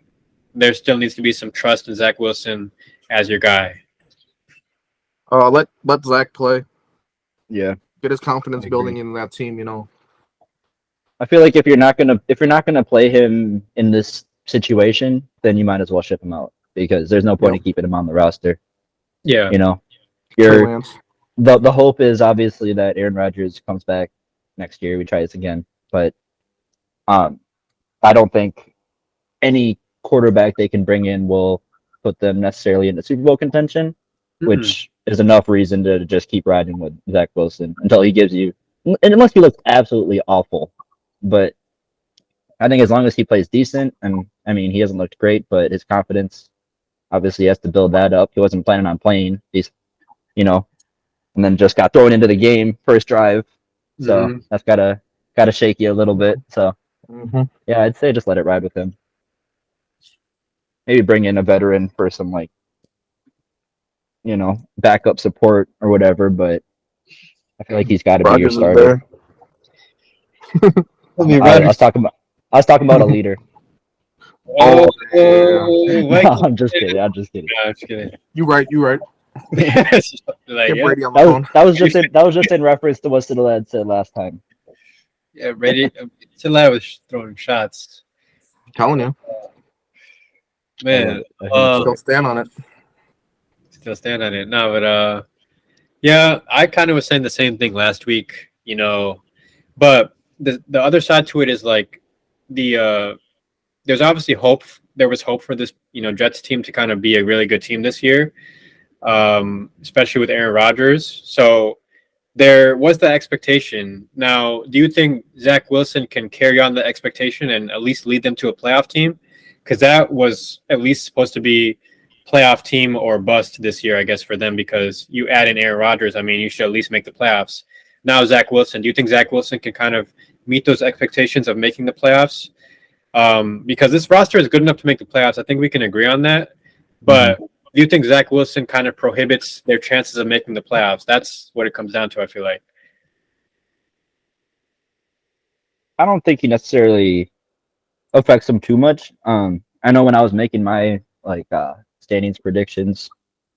there still needs to be some trust in Zach Wilson as your guy? Let Zach play. Yeah. Get his confidence building in that team. I feel like if you're not gonna play him in this situation, then you might as well ship him out, because there's no point in keeping him on the roster. Yeah. You're the hope is obviously that Aaron Rodgers comes back next year. We try this again, but um, I don't think any quarterback they can bring in will put them necessarily into Super Bowl contention, which is enough reason to just keep riding with Zach Wilson until he gives you, and unless he looks absolutely awful. But I think as long as he plays decent, and I mean, he hasn't looked great, but his confidence obviously has to build that up. He wasn't planning on playing these, you know, and then just got thrown into the game first drive. So that's gotta shake you a little bit. So yeah, I'd say just let it ride with him. Maybe bring in a veteran for some like, backup support or whatever. But I feel like he's got to be your Rodgers is starter. there. I was talking about a leader. Oh, No, I'm just kidding. No, I'm just kidding. You right. Like, Get yeah, Brady on the phone. That was just in reference to what Cittilad said last time. yeah, Brady. Cittilad was throwing shots. I'm telling you. Man, Still stand on it. still stand on it. No, but yeah, I kind of was saying the same thing last week, but the other side to it is like there's obviously hope. There was hope for this, Jets team to kind of be a really good team this year, especially with Aaron Rodgers. So there was the expectation. Now, do you think Zach Wilson can carry on the expectation and at least lead them to a playoff team? Because that was at least supposed to be playoff team or bust this year, I guess, for them, because you add in Aaron Rodgers. I mean, you should at least make the playoffs. Now, Zach Wilson, do you think Zach Wilson can kind of meet those expectations of making the playoffs? Because this roster is good enough to make the playoffs. I think we can agree on that. But do you think Zach Wilson kind of prohibits their chances of making the playoffs? That's what it comes down to, I feel like. I don't think he necessarily affects them too much. I know when I was making my standings predictions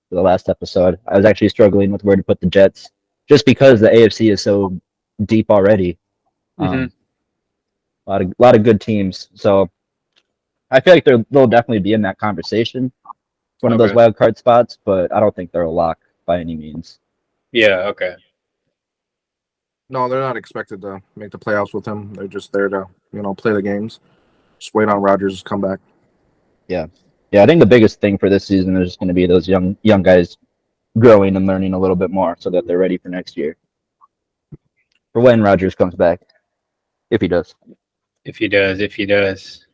for the last episode, I was actually struggling with where to put the Jets, just because the AFC is so deep already. A lot of good teams, so I feel like they'll definitely be in that conversation, one of those wild card spots. But I don't think they're a lock by any means. Yeah. Okay. No, they're not expected to make the playoffs with him. They're just there to, play the games. Just wait on Rodgers' comeback. Yeah. I think the biggest thing for this season is going to be those young guys growing and learning a little bit more, so that they're ready for next year, for when Rodgers comes back, if he does. If he does.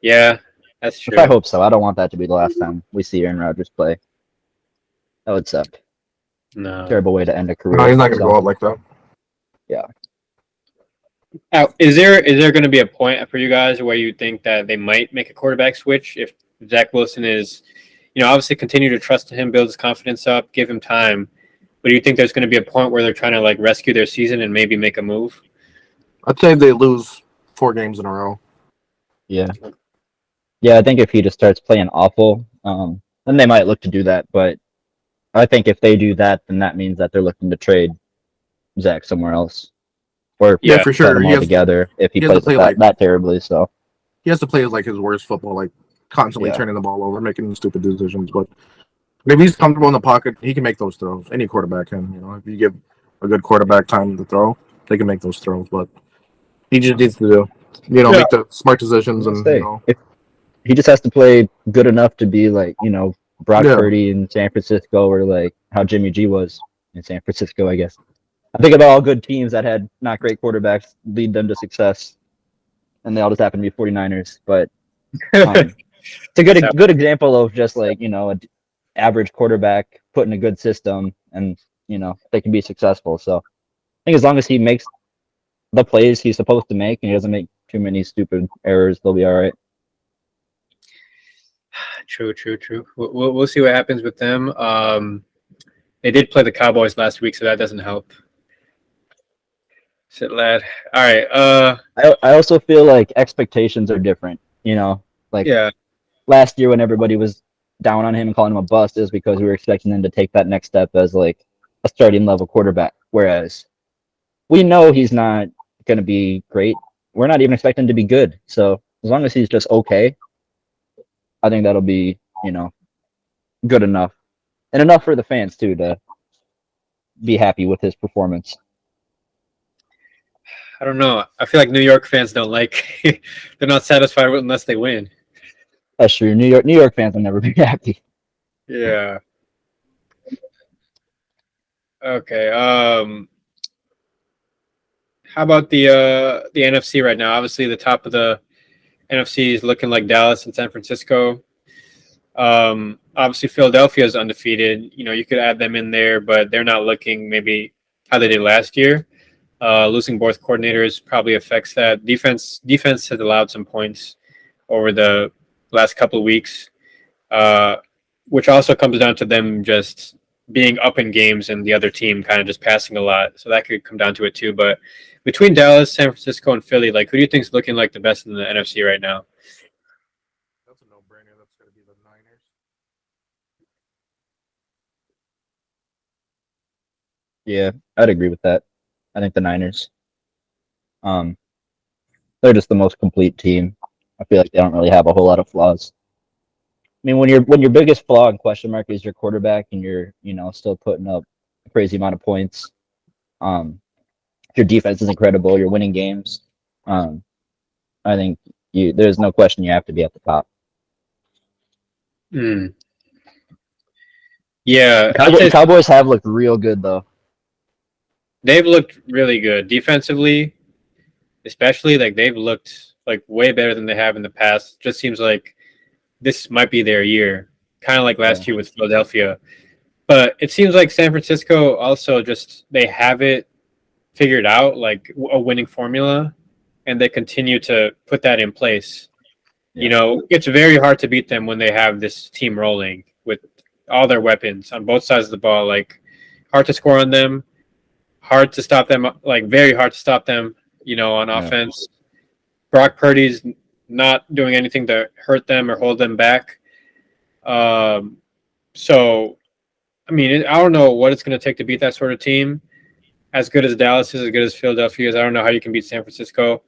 Yeah, that's true. I hope so. I don't want that to be the last time we see Aaron Rodgers play. That would suck. No. Terrible way to end a career. No, he's not going to go out like that. Yeah. Is there going to be a point for you guys where you think that they might make a quarterback switch if Zach Wilson is, obviously continue to trust him, build his confidence up, give him time? But do you think there's going to be a point where they're trying to rescue their season and maybe make a move? I'd say they lose 4 games in a row. Yeah. Yeah, I think if he just starts playing awful, then they might look to do that. But I think if they do that, then that means that they're looking to trade Zach somewhere else. Or for sure. Them all together if he plays that terribly. So he has to play his worst football, constantly turning the ball over, making stupid decisions. But if he's comfortable in the pocket, he can make those throws. Any quarterback can. If you give a good quarterback time to throw, they can make those throws. But he just needs to make the smart decisions. If he just has to play good enough to be Brock Purdy in San Francisco, or how Jimmy G was in San Francisco, I guess. I think about all good teams that had not great quarterbacks lead them to success, and they all just happen to be 49ers. But it's a good example of just an average quarterback put in a good system, and they can be successful. So I think as long as he makes the plays he's supposed to make and he doesn't make too many stupid errors, they'll be all right. True. We'll see what happens with them. They did play the Cowboys last week, so that doesn't help. Shit, lad. All right. I also feel like expectations are different. Last year when everybody was down on him and calling him a bust is because we were expecting him to take that next step as a starting level quarterback. Whereas we know he's not going to be great. We're not even expecting him to be good. So as long as he's just okay, I think that'll be, good enough. And enough for the fans too to be happy with his performance. I don't know. I feel like New York fans don't like. They're not satisfied with unless they win. That's true. New York fans will never be happy. Yeah. Okay. How about the NFC right now? Obviously, the top of the NFC is looking like Dallas and San Francisco. Obviously, Philadelphia is undefeated. You know, you could add them in there, but they're not looking maybe how they did last year. Losing both coordinators probably affects that. Defense has allowed some points over the last couple of weeks, which also comes down to them just being up in games and the other team kind of just passing a lot. So that could come down to it too. But between Dallas, San Francisco, and Philly, like who do you think is looking like the best in the NFC right now? That's a no-brainer. That's going to be the Niners. Yeah, I'd agree with that. I think the Niners. Um, they're just the most complete team. I feel like they don't really have a whole lot of flaws. I mean, when your biggest flaw and question mark is your quarterback, and you're still putting up a crazy amount of points. Your defense is incredible. You're winning games. Um, I think there's no question you have to be at the top. Mm. Yeah, Cowboys have looked real good though. they've looked really good defensively, especially like they've looked like way better than they have in the past. Just seems like this might be their year, kind of like last year with Philadelphia. But it seems like San Francisco also just they have it figured out, like a winning formula, and they continue to put that in place. Yeah. You know, it's very hard to beat them when they have this team rolling with all their weapons on both sides of the ball. Like, hard to score on them, hard to stop them, like, very hard to stop them, you know, on offense. Brock Purdy's not doing anything to hurt them or hold them back. So, I mean, I don't know what it's going to take to beat that sort of team. As good as Dallas is, as good as Philadelphia is, I don't know how you can beat San Francisco.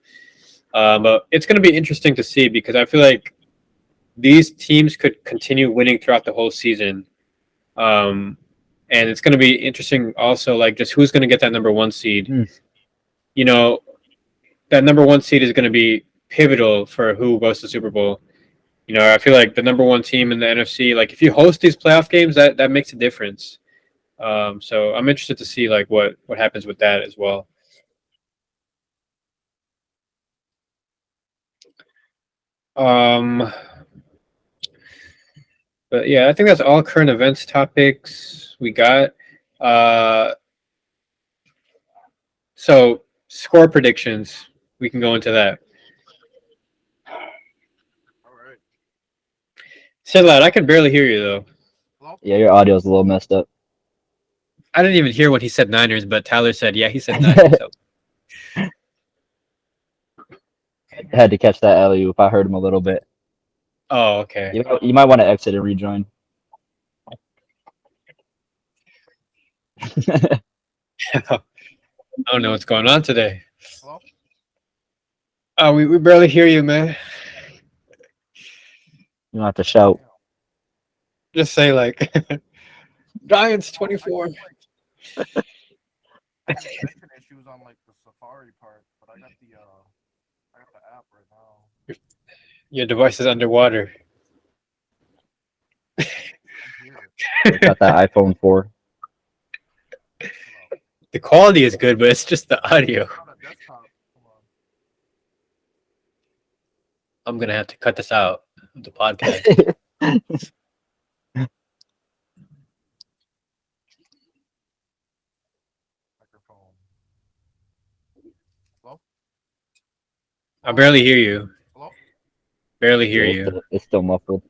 But it's going to be interesting to see because I feel like these teams could continue winning throughout the whole season. And it's going to be interesting also, like, just who's going to get that number one seed. You know, that number one seed is going to be pivotal for who goes to the Super Bowl. You know, I feel like the number one team in the NFC, like, if you host these playoff games, that makes a difference. So I'm interested to see, like, what happens with that as well. But yeah, I think that's all current events topics we got. So score predictions, we can go into that. All right. Cittilad, I can barely hear you though. Hello? Yeah, your audio's a little messed up. I didn't even hear when he said Niners, but Tyler said, yeah, he said Niners. So. I had to catch that alley-oop. I heard him a little bit. Oh, okay. You might want to exit and rejoin. I don't know what's going on today. Hello? We barely hear you, man. You don't have to shout. Just say like Giants 24. Connection issues on like the Safari part, but I got the app right now. Your device is underwater. I'm here. Got that iPhone 4. The quality is good, but it's just the audio. On a desktop. Hold on. I'm gonna have to cut this out of the podcast. Microphone. Hello? I barely hear you. Hello? Barely hear you. It's still muffled.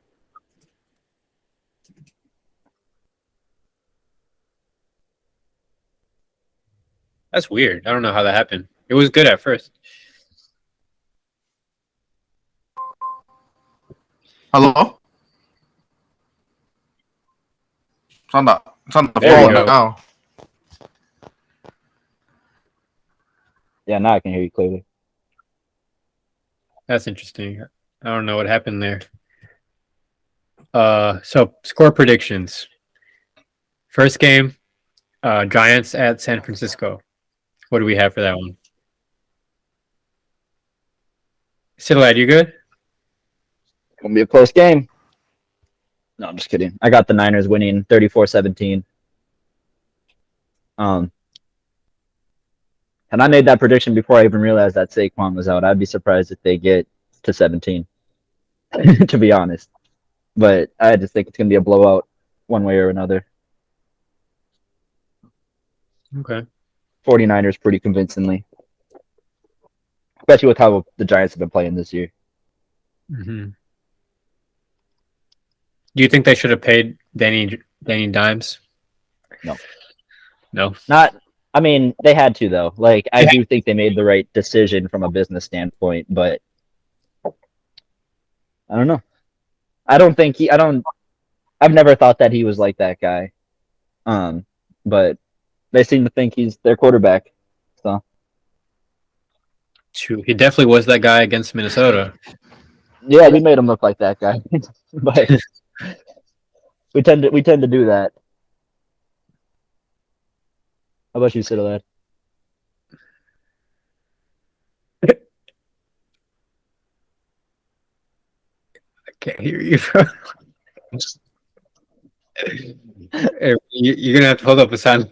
That's weird. I don't know how that happened. It was good at first. Hello? It's on the There we phone go. now. Yeah, now I can hear you clearly. That's interesting. I don't know what happened there. So score predictions. First game, Giants at San Francisco. What do we have for that one? Cittilad, you good? Gonna be a close game. No, I'm just kidding. I got the Niners winning 34-17. And I made that prediction before I even realized that Saquon was out. I'd be surprised if they get to 17, to be honest. But I just think it's going to be a blowout one way or another. Okay. 49ers pretty convincingly. Especially with how the Giants have been playing this year. Mm-hmm. Do you think they should have paid Danny Dimes? No. No. I mean, they had to, though. Like, I do think they made the right decision from a business standpoint, but I don't know. I've never thought that he was like that guy. But they seem to think he's their quarterback. So True. He definitely was that guy against Minnesota. yeah, we made him look like that guy. But we tend to do that. How about you, Cittilad? I can't hear you. Hey, you're gonna have to hold up a sign.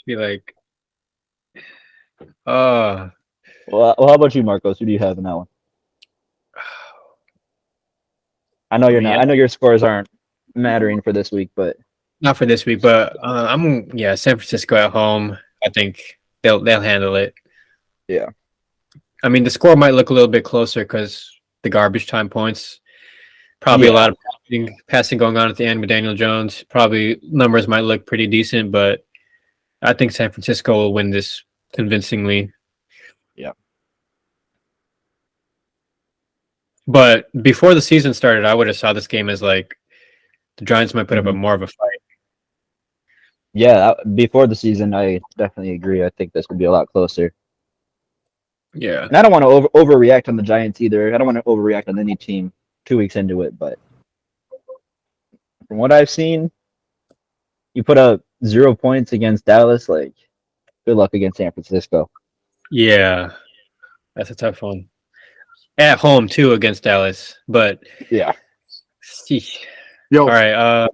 Be like, Well, how about you, Markos? Who do you have in that one? I know you're not. I know your scores aren't mattering for this week, but not for this week, but San Francisco at home. I think they'll handle it. Yeah. I mean, the score might look a little bit closer because the garbage time points. Probably a lot of passing going on at the end with Daniel Jones. Probably numbers might look pretty decent, but I think San Francisco will win this convincingly. Yeah. But before the season started, I would have saw this game as like the Giants might put up more of a fight. Yeah, before the season, I definitely agree. I think this would be a lot closer. Yeah. And I don't want to overreact on the Giants either. I don't want to overreact on any team 2 weeks into it, but from what I've seen, you put up 0 points against Dallas, like good luck against San Francisco. Yeah. That's a tough one. At home too against Dallas, but yeah. Yo. All right.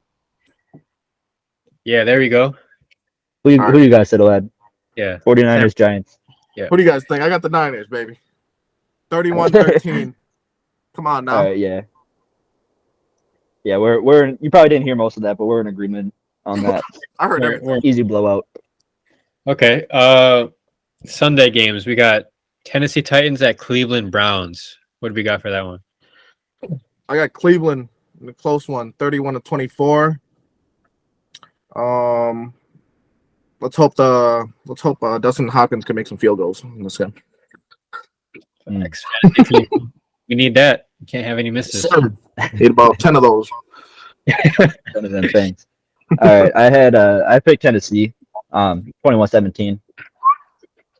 Yeah, there we go. Who you guys said, lad? Yeah. 49ers, Giants. Yeah. What do you guys think? I got the Niners, baby. 31-13. Come on now. All right, yeah. Yeah, we're you probably didn't hear most of that, but we're in agreement on that. I heard everything. Easy blowout. Okay. Sunday games. We got Tennessee Titans at Cleveland Browns. What do we got for that one? I got Cleveland in the close one, 31-24. Let's hope Dustin Hopkins can make some field goals in this game. We need that. You can't have any misses. Need about 10 of those. 10 of them things. All right, I picked Tennessee, 21-17.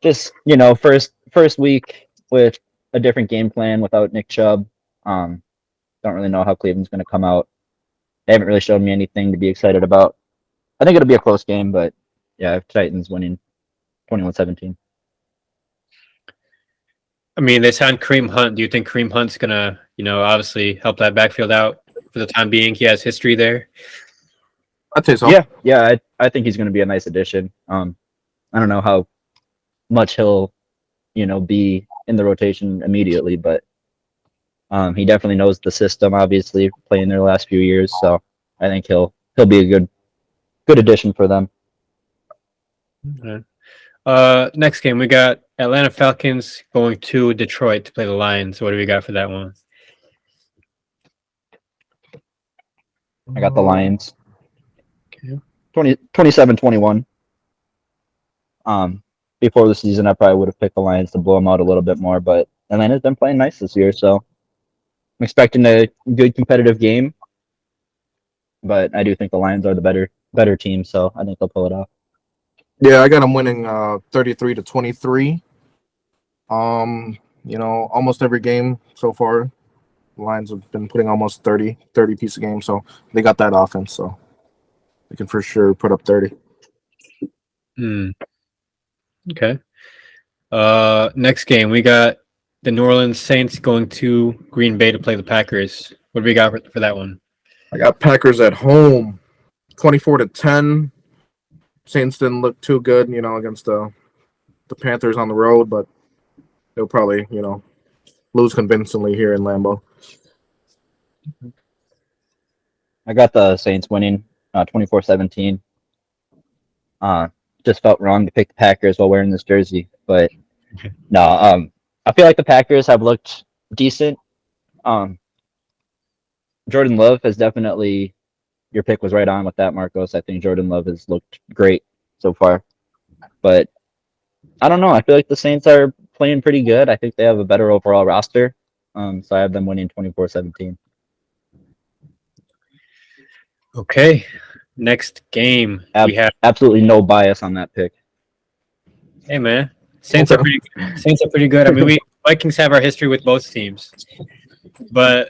Just first week with a different game plan without Nick Chubb. Don't really know how Cleveland's going to come out. They haven't really shown me anything to be excited about. I think it'll be a close game, but yeah, I have Titans winning 21-17. I mean, they signed Kareem Hunt. Do you think Kareem Hunt's gonna, obviously help that backfield out for the time being? He has history there. I'd say so. Yeah. I think he's going to be a nice addition. I don't know how much he'll, be in the rotation immediately, but he definitely knows the system. Obviously, playing there the last few years, so I think he'll be a good addition for them. Okay. Next game we got Atlanta Falcons going to Detroit to play the Lions. What do we got for that one? I got the Lions. Okay. 27-21. Before the season, I probably would have picked the Lions to blow them out a little bit more, but Atlanta's been playing nice this year, so I'm expecting a good competitive game. But I do think the Lions are the better team, so I think they'll pull it off. Yeah, I got them winning 33-23. Almost every game so far, the Lions have been putting almost 30 piece a game, so they got that offense. So they can for sure put up 30. Okay. Next game, we got the New Orleans Saints going to Green Bay to play the Packers. What do we got for that one? I got Packers at home, 24-10. Saints didn't look too good, against the Panthers on the road, but they'll probably, lose convincingly here in Lambeau. I got the Saints winning 24-17. Just felt wrong to pick the Packers while wearing this jersey, but no. I feel like the Packers have looked decent. Jordan Love has definitely. Your pick was right on with that, Markos. I think Jordan Love has looked great so far, but I don't know. I feel like the Saints are playing pretty good. I think they have a better overall roster, so I have them winning 24-17. Okay. Next game, we have absolutely no bias on that pick. Hey man, Saints are pretty good. I mean, Vikings have our history with both teams, but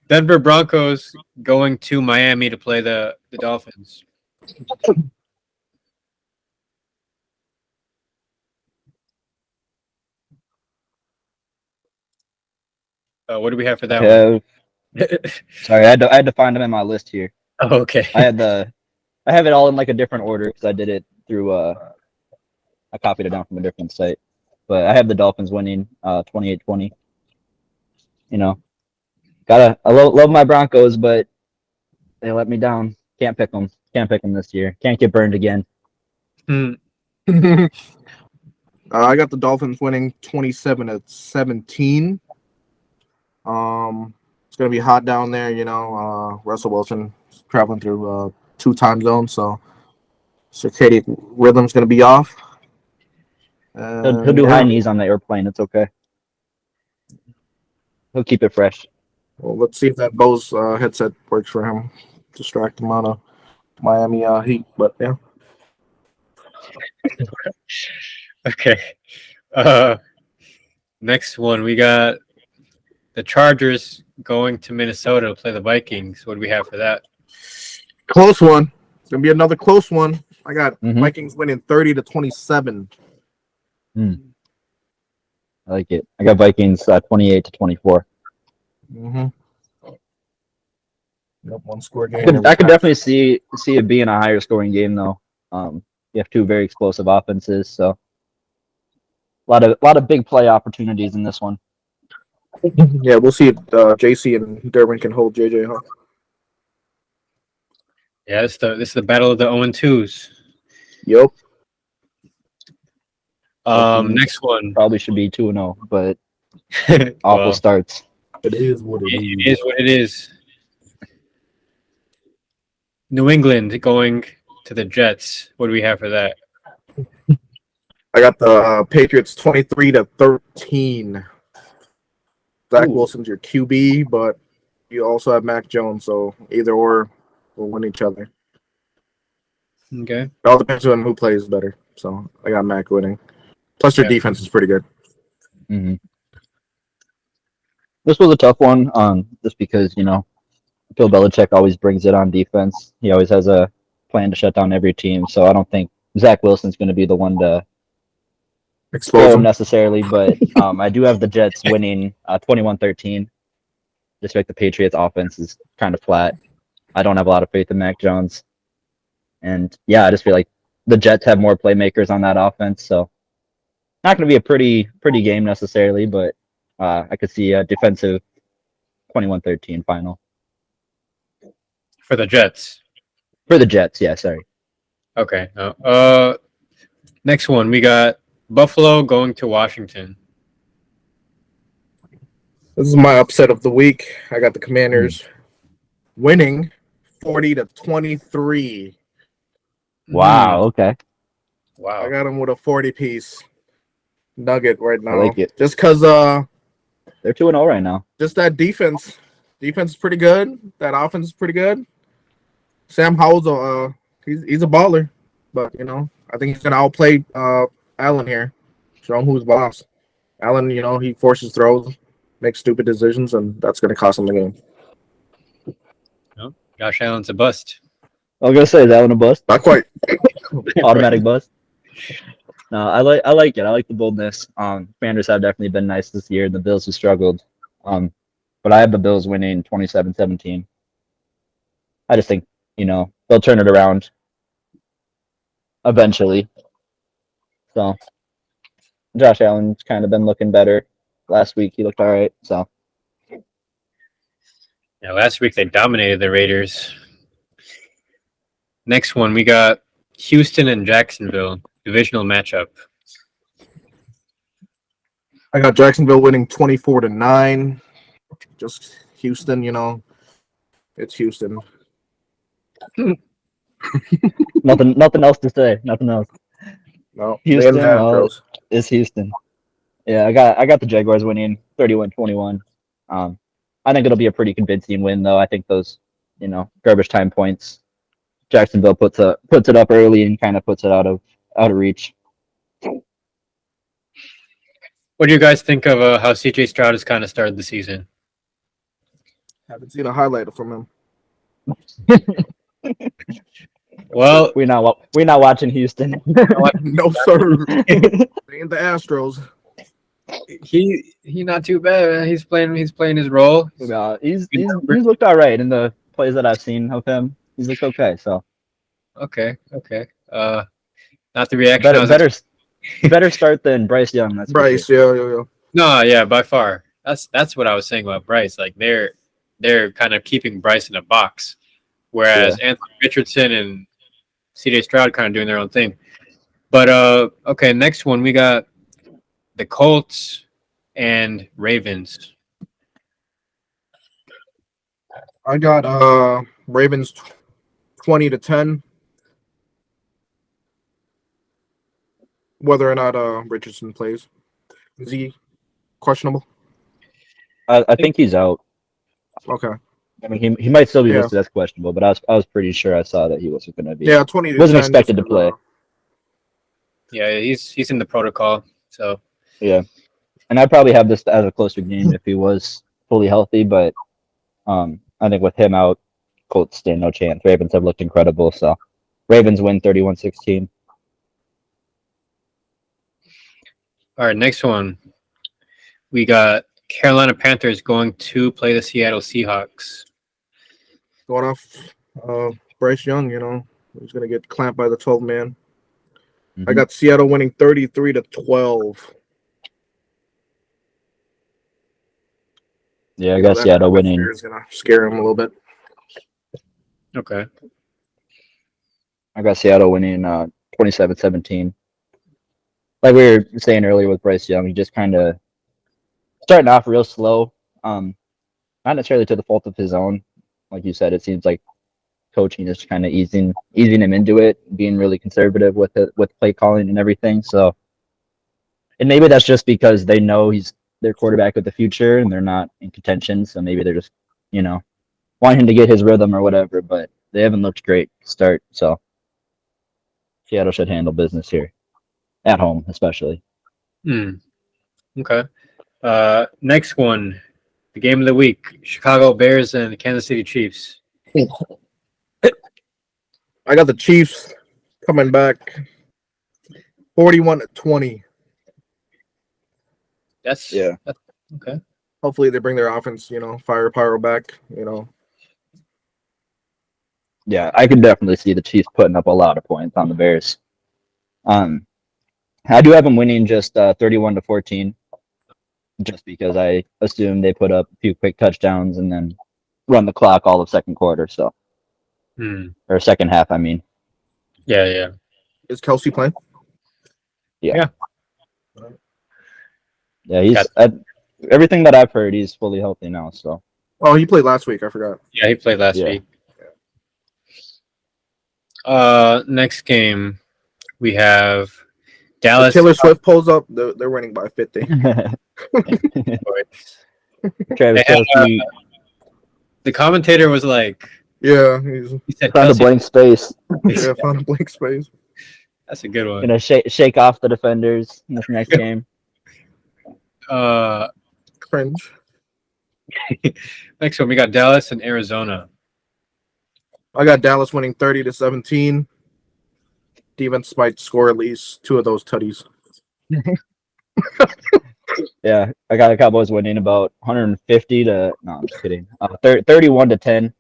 Denver Broncos going to Miami to play the Dolphins. What do we have for that one? Sorry, I had to find them in my list here. Oh, okay. I have it all in like a different order because I did it through I copied it down from a different site. But I have the Dolphins winning 28-20. I love my Broncos, but they let me down. Can't pick them. Can't pick them this year. Can't get burned again. I got the Dolphins winning 27-17. It's gonna be hot down there, Russell Wilson is traveling through 2 time zones, so circadian rhythm's gonna be off. He'll do high knees on the airplane. It's okay. He'll keep it fresh. Well, let's see if that Bose headset works for him. Distract him out of Miami Heat, but yeah. Okay. Next one, we got the Chargers going to Minnesota to play the Vikings. What do we have for that? Close one. It's gonna be another close one. I got Vikings winning 30-27. I like it. I got Vikings 28-24. Yep, 1-score game. I could definitely see it being a higher scoring game though. You have 2 very explosive offenses, so a lot of big play opportunities in this one. Yeah, we'll see if JC and Derwin can hold JJ, huh? Yeah, this is the battle of the 0-2s. Yep. Next one probably should be 2-0, but awful well, starts. It is what it is. It is what it is. New England going to the Jets. What do we have for that? I got the Patriots 23-13. Zach Wilson's your QB, but you also have Mac Jones, so either or will win each other. Okay. It all depends on who plays better. So I got Mac winning. Plus, your defense is pretty good. Mm-hmm. This was a tough one, just because Bill Belichick always brings it on defense. He always has a plan to shut down every team. So I don't think Zach Wilson's going to be the one to expose him necessarily. But I do have the Jets winning 21-13. Just like the Patriots' offense is kind of flat. I don't have a lot of faith in Mac Jones, and yeah, I just feel like the Jets have more playmakers on that offense. So not going to be a pretty game necessarily, but I could see a defensive 21-13 final. For the Jets. For the Jets, yeah, sorry. Okay. Next one, we got Buffalo going to Washington. This is my upset of the week. I got the Commanders winning 40-23. Wow, okay. Wow. I got them with a 40-piece nugget right now. I like it. Just because they're 2-0 right now. Just that defense. Defense is pretty good. That offense is pretty good. Sam Howell's he's a baller. But, I think he's going to outplay Allen here. Show him who's boss. Allen, he forces throws, makes stupid decisions, and that's going to cost him the game. Josh Allen's a bust. I was gonna say, is that one a bust? Not quite. Automatic bust. No, I like it. I like the boldness. Commanders have definitely been nice this year. The Bills have struggled. But I have the Bills winning 27-17. I just think, they'll turn it around eventually. So Josh Allen's kind of been looking better. Last week he looked all right. So Yeah, last week they dominated the Raiders. Next one, we got Houston and Jacksonville, divisional matchup. I got Jacksonville winning 24-9. Just Houston, it's Houston. nothing else to say. Nothing else. No, Houston, they and the Astros. It's Houston. Yeah, I got the Jaguars winning 31-21. I think it'll be a pretty convincing win, though. I think those, garbage time points, Jacksonville puts it up early and kind of puts it out of reach. What do you guys think of how CJ Stroud has kind of started the season? Haven't seen a highlight from him. Well, we're not watching Houston. No, sir. They and the Astros. He not too bad. He's playing his role. No, he's looked all right in the plays that I've seen of him. He's looked okay. So okay. Not the reaction. Better start than Bryce Young. That's Bryce. Yeah. No, yeah, by far. That's what I was saying about Bryce. Like they're kind of keeping Bryce in a box, whereas Anthony Richardson and CJ Stroud kind of doing their own thing. But okay, next one we got the Colts and Ravens. I got Ravens 20-10. Whether or not Richardson plays, is he questionable? I think he's out. Okay. I mean, he might still be listed as questionable, but I was pretty sure I saw that he wasn't going to be. Yeah, 20 to wasn't 10 expected to play. Yeah, he's in the protocol. So yeah, and I'd probably have this as a closer game if he was fully healthy, but I think with him out, Colts stand no chance. Ravens have looked incredible, so Ravens win 31-16. All right, next one. We got Carolina Panthers going to play the Seattle Seahawks. Going off Bryce Young, he's going to get clamped by the 12 man. Mm-hmm. I got Seattle winning 33-12. Yeah, I got Seattle winning. Is going to scare him a little bit. Okay. I got Seattle winning 27-17. Like we were saying earlier with Bryce Young, he just kind of starting off real slow. Not necessarily to the fault of his own. Like you said, it seems like coaching is kind of easing him into it, being really conservative with play calling and everything. So, and maybe that's just because they know he's their quarterback of the future and they're not in contention. So maybe they're just, wanting him to get his rhythm or whatever. But they haven't looked great to start. So Seattle should handle business here. At home, especially. Okay. Next one, the game of the week: Chicago Bears and Kansas City Chiefs. I got the Chiefs coming back, 41-20. That's okay. Hopefully, they bring their offense, firepower back. Yeah, I can definitely see the Chiefs putting up a lot of points on the Bears. I do have them winning just 31-14, just because I assume they put up a few quick touchdowns and then run the clock all of second quarter. So, or second half, I mean. Yeah. Is Kelsey playing? Yeah. Yeah, he's everything that I've heard, he's fully healthy now. So. Oh, he played last week. I forgot. Yeah, he played last week. Next game, we have Dallas. If Taylor Swift pulls up, they're winning by 50. Travis Kelce. The commentator was like, "Yeah, he said found a blank space." Yeah, found a blank space. That's a good one. Gonna shake off the defenders in this next game. Cringe. Next one, we got Dallas and Arizona. I got Dallas winning 30-17. Defense might score at least 2 of those tutties. Yeah, I got the Cowboys winning about 150 to. No, I'm just kidding. 31 to 10.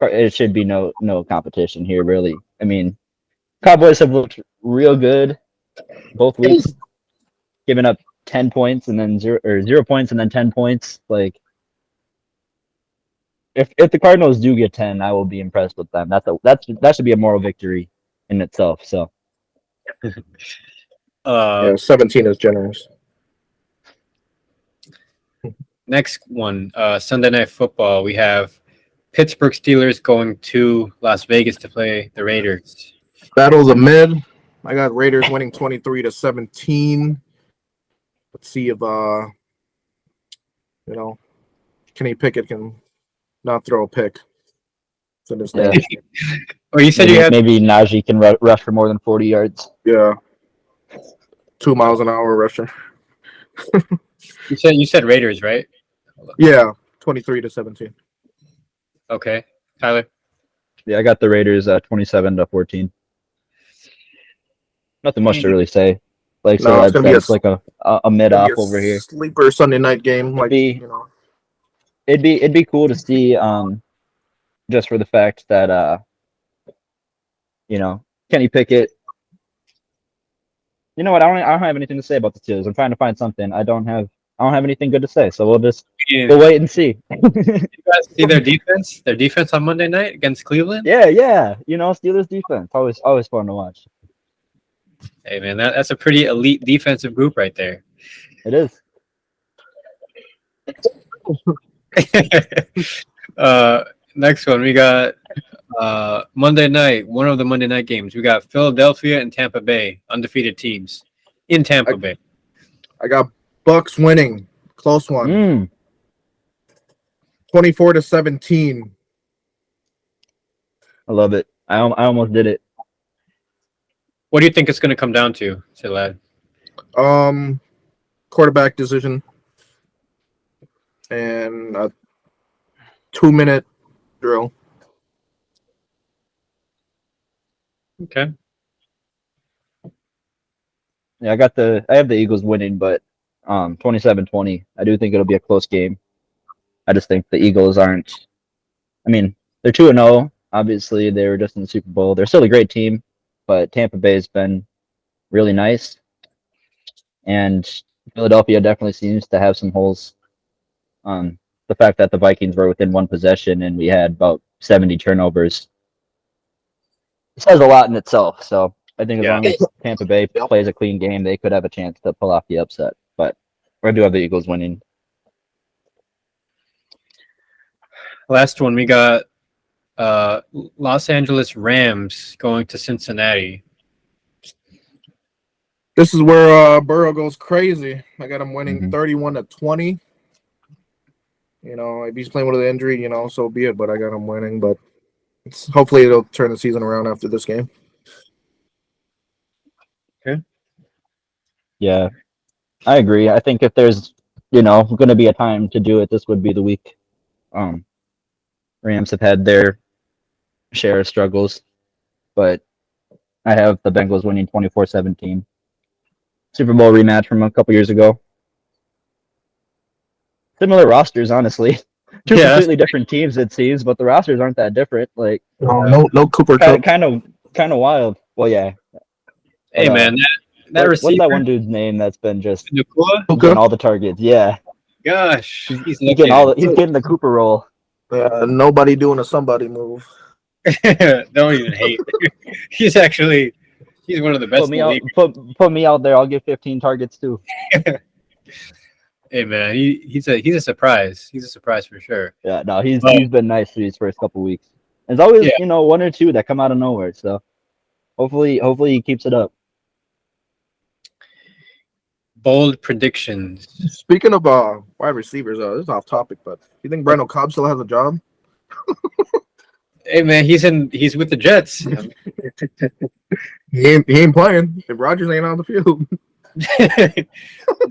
It should be no competition here, really. I mean, Cowboys have looked real good both weeks, giving up 10 points and then 0 points and then 10 points. Like, if the Cardinals do get 10, I will be impressed with them. That should be a moral victory in itself. So Yeah, 17 is generous. Next one, Sunday Night Football. We have Pittsburgh Steelers going to Las Vegas to play the Raiders. Battle of the mid. I got Raiders winning 23-17. Let's see if Kenny Pickett can not throw a pick. So this yeah, Oh, you said you had maybe Najee can rush for more than 40 yards. yeah, 2 miles an hour rusher. you said Raiders, right? Yeah, 23-17. Okay, Tyler. Yeah, I got the Raiders 27 to 14. Nothing much to really say. Like No, it's so, gonna be it's like a mid off over here. Sleeper Sunday night game. Like It'd be cool to see, just for the fact that Kenny Pickett. You know what? I don't have anything to say about the Steelers. I'm trying to find something. I don't have anything good to say. So we'll wait and see. You guys see their defense? Their defense on Monday night against Cleveland? Yeah. Steelers defense always fun to watch. Hey man, that's a pretty elite defensive group right there. It is. Next one, we got Monday night. One of the Monday night games. We got Philadelphia and Tampa Bay, undefeated teams in Tampa Bay. I got Bucks winning, close one, 24-17. I love it. I almost did it. What do you think it's going to come down to, Cittilad? Quarterback decision and a 2-minute drill. Okay. Yeah, I have the Eagles winning, but 27-20. I do think it'll be a close game. I just think the Eagles aren't. I mean, they're 2-0. Obviously, they were just in the Super Bowl. They're still a great team, but Tampa Bay's been really nice, and Philadelphia definitely seems to have some holes. The fact that the Vikings were within one possession and we had about 70 turnovers says a lot in itself. So I think as long as Tampa Bay plays a clean game, they could have a chance to pull off the upset. But I do have the Eagles winning. Last one, we got Los Angeles Rams going to Cincinnati. This is where Burrow goes crazy. I got him winning 31-20. If he's playing with an injury, so be it. But I got him winning. But hopefully it'll turn the season around after this game. Okay. Yeah, I agree. I think if there's, going to be a time to do it, this would be the week. Rams have had their share of struggles, but I have the Bengals winning 24-17. Super Bowl rematch from a couple years ago. Similar rosters, honestly. Two completely different teams, it seems, but the rosters aren't that different. Like no Cooper Kupp. Kind of wild. Well, yeah. Hey man, that receiver. What's that one dude's name that's been just Nakua? getting all the targets? Yeah. Gosh, he's getting the Cooper roll. Nobody doing a somebody move. Don't even hate. He's one of the best. Put me out there. I'll get 15 targets too. Hey man, he's a surprise. He's a surprise for sure. Yeah, no, he's been nice through these first couple weeks. There's always one or two that come out of nowhere. So hopefully he keeps it up. Bold predictions. Speaking of wide receivers, this is off topic, but you think Brandon Cobb still has a job? Hey man, he's with the Jets. He ain't playing if Rodgers ain't on the field.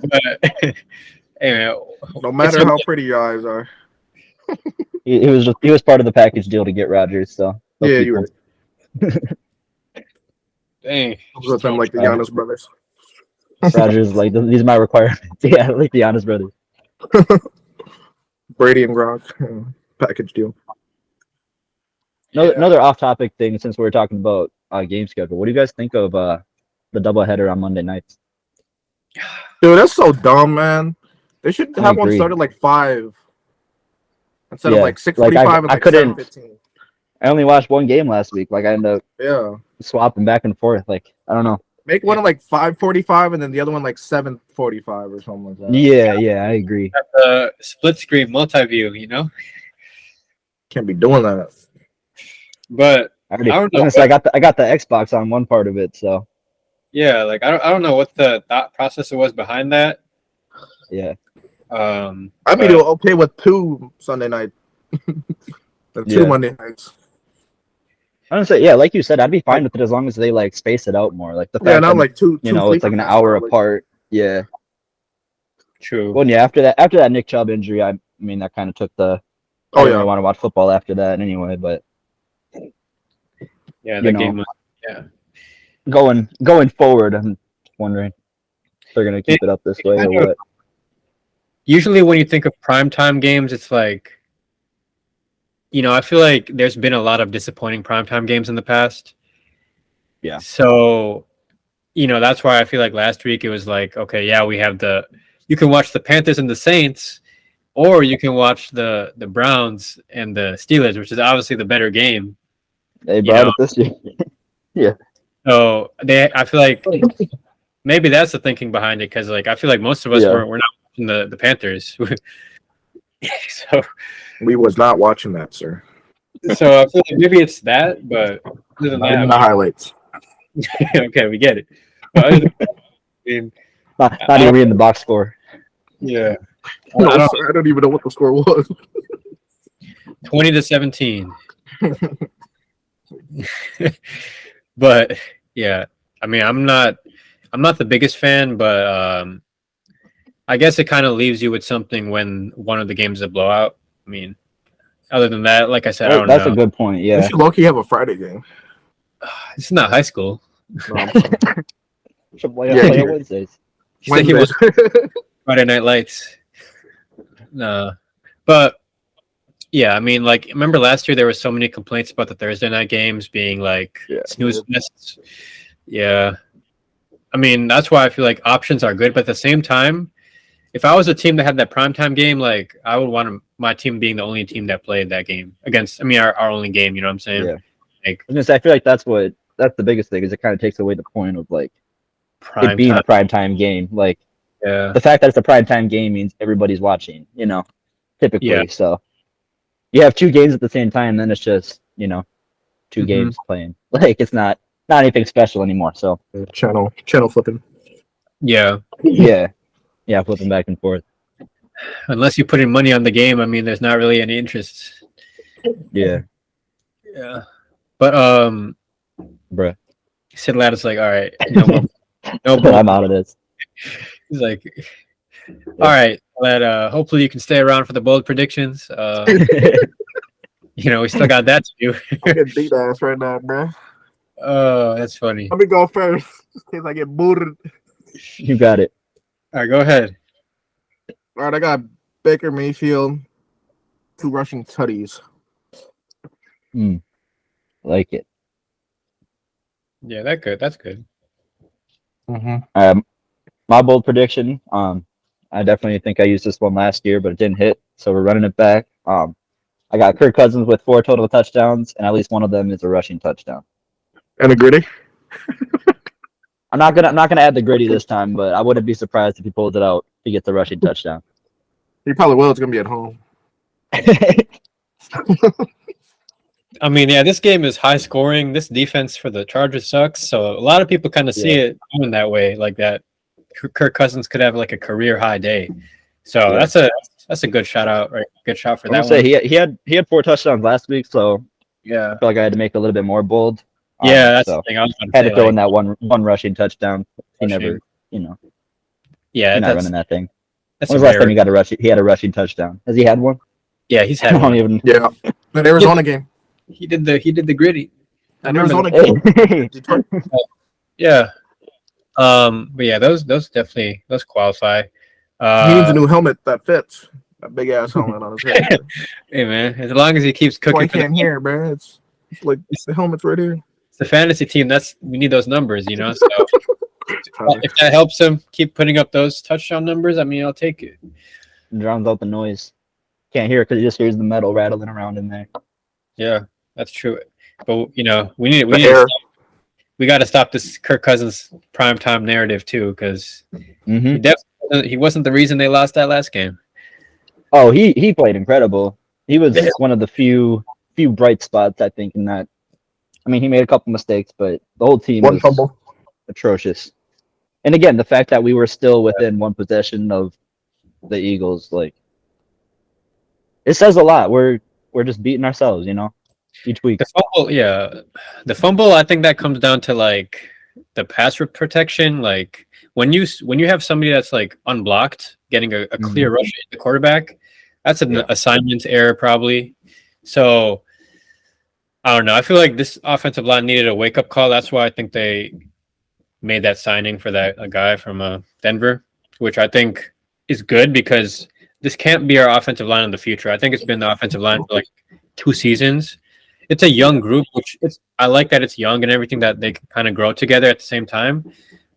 But, hey man, no matter how pretty your eyes are. he was part of the package deal to get Rodgers. So they'll Yeah, keep you're him. right. Dang. I was with them like the Giannis brothers. Rodgers like these are my requirements. Yeah, like the Giannis brothers. Brady and Gronk package deal. Another off-topic thing, since we were talking about game schedule. What do you guys think of the doubleheader on Monday nights? Dude, that's so dumb, man. They should I have one agree. started like 5 instead of Yeah, like like, 6:45 and I like couldn't- 7:15. I only watched one game last week. Like I ended up Yeah. swapping back and forth. Like I don't know. Make one at like 5:45 and then the other one like 7:45 or something like that. Yeah, I agree. Split screen multi-view, you know? Can't be doing that. But I already, I don't know I was gonna say, I got the Xbox on one part of it, so yeah, like I don't know what the thought process was behind that. yeah. I'd but- be okay with 2 Sunday night and 2 Yeah. Monday nights. I don't say, yeah, like you said, I'd be fine with it as long as they like space it out more. Like the fact Yeah, not that, like two. you know, it's like an hour apart. Yeah. True. Well, yeah. After that Nick Chubb injury, I mean, that kind of took the. I Oh didn't yeah. really want to watch football after that anyway. But Yeah, you that know. game was, yeah. going forward, I'm wondering if they're gonna keep it up this way or what. Usually when you think of primetime games, it's like, you know, I feel like there's been a lot of disappointing primetime games in the past. Yeah. So, you know, that's why I feel like last week it was like, okay, yeah, we have you can watch the Panthers and the Saints, or you can watch the Browns and the Steelers, which is obviously the better game. They brought it this year. So I feel like maybe that's the thinking behind it, because like I feel like most of us Yeah. we're not watching the Panthers. so We was not watching that, sir. I feel like maybe it's that, but other than Not even the that, highlights. okay, we get it. But other than that, I mean, Not even reading the box score. yeah, No, I don't- sir, I don't even know what the score was. 20-17. But yeah, I mean, I'm not the biggest fan, but I guess it kind of leaves you with something when one of the games is a blowout. I mean, other than that, like I said, I don't That's know. a good point. We Yeah. should low-key have a Friday game. It's not high school. No, I'm sorry. Should play Yeah, on here. Wednesdays. You said he was Wednesdays. Friday Night Lights. No, but yeah, I mean, like, remember last year there were so many complaints about the Thursday night games being like Yeah. snooze fests. Yeah, I mean that's why I feel like options are good, but at the same time, if I was a team that had that primetime game, like I would want my team being the only team that played that game against. I mean, our only game. You know what I'm saying? Yeah. Like I was gonna say, I feel like that's the biggest thing is it kind of takes away the point of like it being prime a primetime game. Like yeah, the fact that it's a primetime game means everybody's watching, you know, typically. Yeah. So you have 2 games at the same time, then it's just, you know, 2 Mhm. games playing. Like it's not anything special anymore. So channel flipping. yeah. yeah, flipping back and forth. Unless you put in money on the game, I mean, there's not really any interest. Yeah, Yeah, but bruh. Cittilad is like, all right, no more, no more. I'm out of this. He's like, all right, lad. Hopefully you can stay around for the bold predictions. You know, we still got that to do. I'm getting beat ass right now, bro. Oh, that's funny. Let me go first in case I get booted. You got it. All right, go ahead. All right, I got Baker Mayfield, 2 rushing tutties. Like it. Yeah, that's good. Mm-hmm. My bold prediction. I definitely think I used this one last year, but it didn't hit, so we're running it back. I got Kirk Cousins with 4 total touchdowns, and at least one of them is a rushing touchdown. And a gritty. I'm not gonna add the gritty this time, but I wouldn't be surprised if he pulls it out. He gets a rushing touchdown. He probably will. It's gonna be at home. I mean, yeah, this game is high scoring. This defense for the Chargers sucks, so a lot of people kind of see it going that way, like that. Kirk Cousins could have like a career high day, so that's a good shout out, right? Good shot for I'm that gonna say one. he had 4 touchdowns last week, so Yeah, I feel like I had to make it a little bit more bold. yeah, that's so the thing. I was going had to to say, throw like, in that one rushing touchdown. He rushing. never, you know, yeah, he's not that's running that thing. that's When was a the last rare. time he had a rushing touchdown? Has he had one? Yeah, he's I had don't one. even. Yeah, that Arizona game. He did the gritty. I That remember Arizona that. game. Hey, Detroit. Yeah. But yeah, those definitely qualify. He needs a new helmet that fits. That big ass helmet on his head. Hey man, as long as he keeps That's why cooking he for the, can't hear, bro. It's like the helmet's right here. the fantasy team, we need those numbers, you know. So Tyler. if that helps him keep putting up those touchdown numbers, I mean, I'll take it. drowns out the noise. Can't hear it because he just hears the metal rattling around in there. Yeah, that's true. But you know, The air. we got to stop this Kirk Cousins primetime narrative too, because Hmm. he wasn't the reason they lost that last game. Oh, he played incredible. He was one of the few bright spots, I think, in that. I mean, he made a couple mistakes, but the whole team One was fumble. atrocious. And again, the fact that we were still within one possession of the Eagles, like, it says a lot. We're just beating ourselves, each week. The fumble, yeah, the fumble. I think that comes down to like the pass protection. Like when you have somebody that's like unblocked, getting a clear rush at the quarterback, that's an assignment error probably. So I don't know. I feel like this offensive line needed a wake up call. That's why I think they made that signing for a guy from Denver, which I think is good because this can't be our offensive line in the future. I think it's been the offensive line for like 2 seasons. It's a young group, I like that it's young and everything, that they can kind of grow together at the same time.